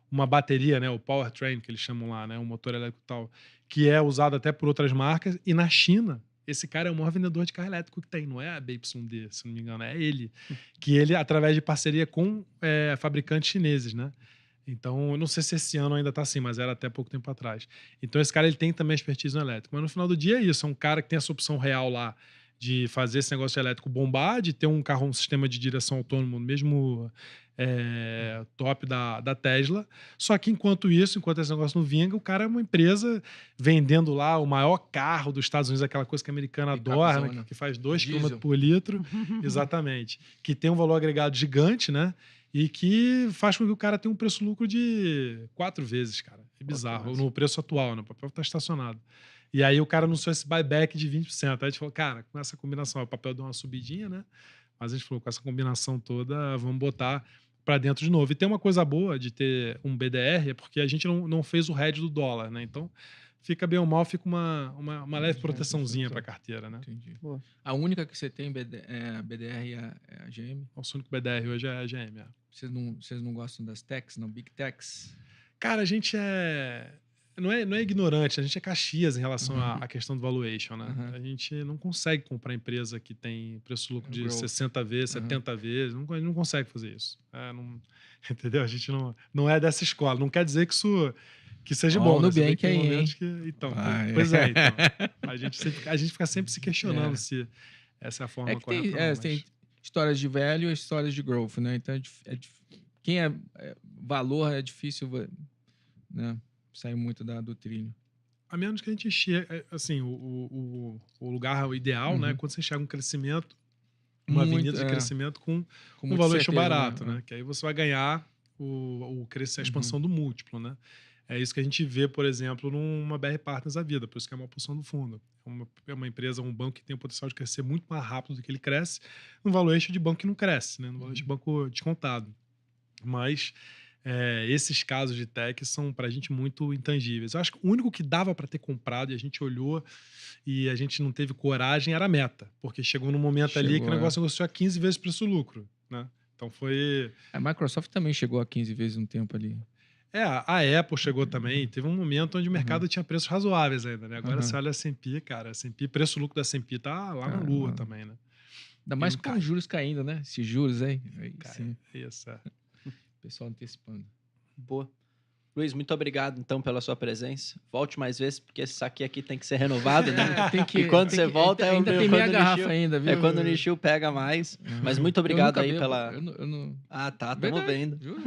S10: uma bateria, né? O powertrain, que eles chamam lá, né? Um motor elétrico tal, que é usado até por outras marcas. E na China, esse cara é o maior vendedor de carro elétrico que tem. Não é a BYD, se não me engano, é ele. Que ele, através de parceria com fabricantes chineses, né? Então, eu não sei se esse ano ainda tá assim, mas era até pouco tempo atrás. Então, esse cara ele tem também expertise no elétrico. Mas no final do dia é isso. É um cara que tem essa opção real lá de fazer esse negócio de elétrico bombar, de ter um sistema de direção autônomo, mesmo top da Tesla. Só que enquanto esse negócio não vinga, o cara é uma empresa vendendo lá o maior carro dos Estados Unidos, aquela coisa que a americana adora, né? Que faz 2 km por litro. Exatamente. Que tem um valor agregado gigante, né? E que faz com que o cara tenha um preço-lucro de 4 vezes, cara. É bizarro. No preço atual, né? O papel tá estacionado. E aí o cara anunciou esse buyback de 20%. Aí a gente falou, cara, com essa combinação, o papel deu uma subidinha, né? Mas a gente falou, com essa combinação toda, vamos botar para dentro de novo. E tem uma coisa boa de ter um BDR, é porque a gente não fez o hedge do dólar, né? Então, fica bem ou mal, fica uma leve proteçãozinha para a carteira, né?
S8: Entendi. Boa. A única que você tem BDR é a GM?
S10: Nosso único BDR hoje é a GM,
S8: Vocês não gostam das techs, não? Big techs?
S10: Cara, a gente não é ignorante, a gente é Caxias em relação à questão do valuation, né? A gente não consegue comprar empresa que tem preço-lucro de 60 vezes, 70 vezes, não consegue fazer isso. Entendeu? A gente não é dessa escola. Não quer dizer que seja bom.
S8: No Nubank aí, hein?
S10: Então, pois é, então. A gente fica sempre se questionando se essa é a forma correta.
S8: Tem histórias de value e histórias de growth, né? Então, quem é valor é difícil, né? Sair muito do trilho.
S10: A menos que a gente enxergue, assim, o lugar ideal, né? Quando você enxerga um crescimento, uma avenida de crescimento com um valuation barato, né? Que aí você vai ganhar a expansão do múltiplo, né? É isso que a gente vê, por exemplo, numa BR Partners da vida, por isso que é uma posição do fundo. É uma empresa, um banco que tem o potencial de crescer muito mais rápido do que ele cresce, no valuation de banco que não cresce, né? No valuation de banco descontado. Mas esses casos de tech são, para a gente, muito intangíveis. Eu acho que o único que dava para ter comprado, e a gente olhou e a gente não teve coragem, era a Meta, porque chegou num momento ali que o negócio negociou a 15 vezes preço-lucro, né? Então foi...
S8: A Microsoft também chegou a 15 vezes um tempo ali.
S10: A Apple chegou também. Teve um momento onde o mercado tinha preços razoáveis ainda, né? Agora você olha a S&P, cara. S&P, preço-lucro da S&P tá lá na lua também, né?
S8: Ainda mais com os juros caindo, né? Esses juros aí. Sim.
S10: Isso,
S8: O pessoal antecipando.
S7: Boa. Luiz, muito obrigado, então, pela sua presença. Volte mais vezes, porque esse saque aqui tem que ser renovado, né? E quando você volta...
S8: Ainda tem meia garrafa ainda, viu?
S7: É quando o Nishio pega mais. Mas muito obrigado aí
S8: bebo,
S7: pela...
S8: Eu não...
S7: Ah, tá. Tamo vendo.
S8: Juro?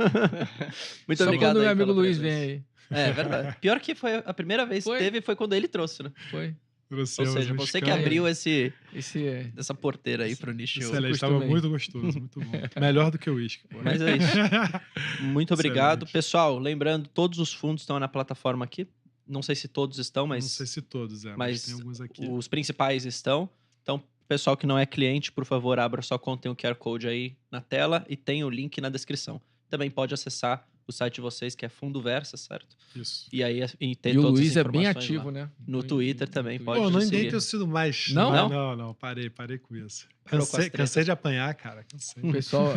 S7: Muito
S8: Só
S7: obrigado
S8: quando
S7: aí
S8: meu amigo
S7: pela
S8: Luiz
S7: presença.
S8: vem aí.
S7: É verdade. Pior que foi a primeira vez que teve foi quando ele trouxe, né?
S8: Foi.
S7: Ou seja, você que abriu essa porteira aí pro Nishio.
S10: Excelente, estava muito gostoso, muito bom. Melhor do que o uísque.
S7: Mas é isso. Muito obrigado. Pessoal, lembrando, todos os fundos estão na plataforma aqui. Não sei se todos estão, mas...
S10: Não sei se todos, mas tem alguns aqui.
S7: Os principais estão. Então, pessoal que não é cliente, por favor, abra sua conta, tem o QR Code aí na tela e tem o link na descrição. Também pode acessar o site de vocês, que é Fundoversa, certo?
S10: Isso.
S7: E aí ter
S8: E o
S7: todas
S8: Luiz
S7: as
S8: é bem
S7: informações
S8: ativo,
S7: lá.
S8: né?
S7: No Twitter também pode
S10: Pô, não
S7: seguir.
S10: nem ter sido mais...
S8: Não?
S10: Não, parei com isso.
S7: Parou com as
S10: Cansei de apanhar, cara. Cansei.
S8: O pessoal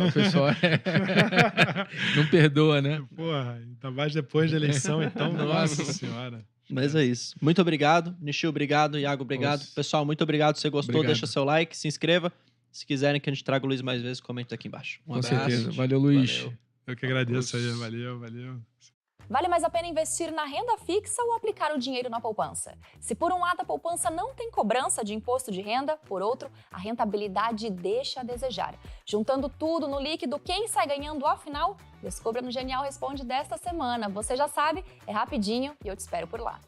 S8: não perdoa, né?
S10: Porra, ainda mais depois da eleição, então, nossa senhora.
S7: Mas é isso. Muito obrigado. Nishio, obrigado. Iago, obrigado.
S8: Nossa.
S7: Pessoal, muito obrigado. Se você gostou,
S8: Obrigado.
S7: deixa seu like, se inscreva. Se quiserem que a gente traga o Luiz mais vezes, comenta aqui embaixo. Um
S8: Com
S7: abraço.
S8: certeza. Valeu, Luiz.
S7: Valeu.
S10: Eu que agradeço aí, valeu.
S11: Vale mais a pena investir na renda fixa ou aplicar o dinheiro na poupança? Se por um lado a poupança não tem cobrança de imposto de renda, por outro, a rentabilidade deixa a desejar. Juntando tudo no líquido, quem sai ganhando afinal? Descubra no Genial Responde desta semana. Você já sabe, é rapidinho e eu te espero por lá.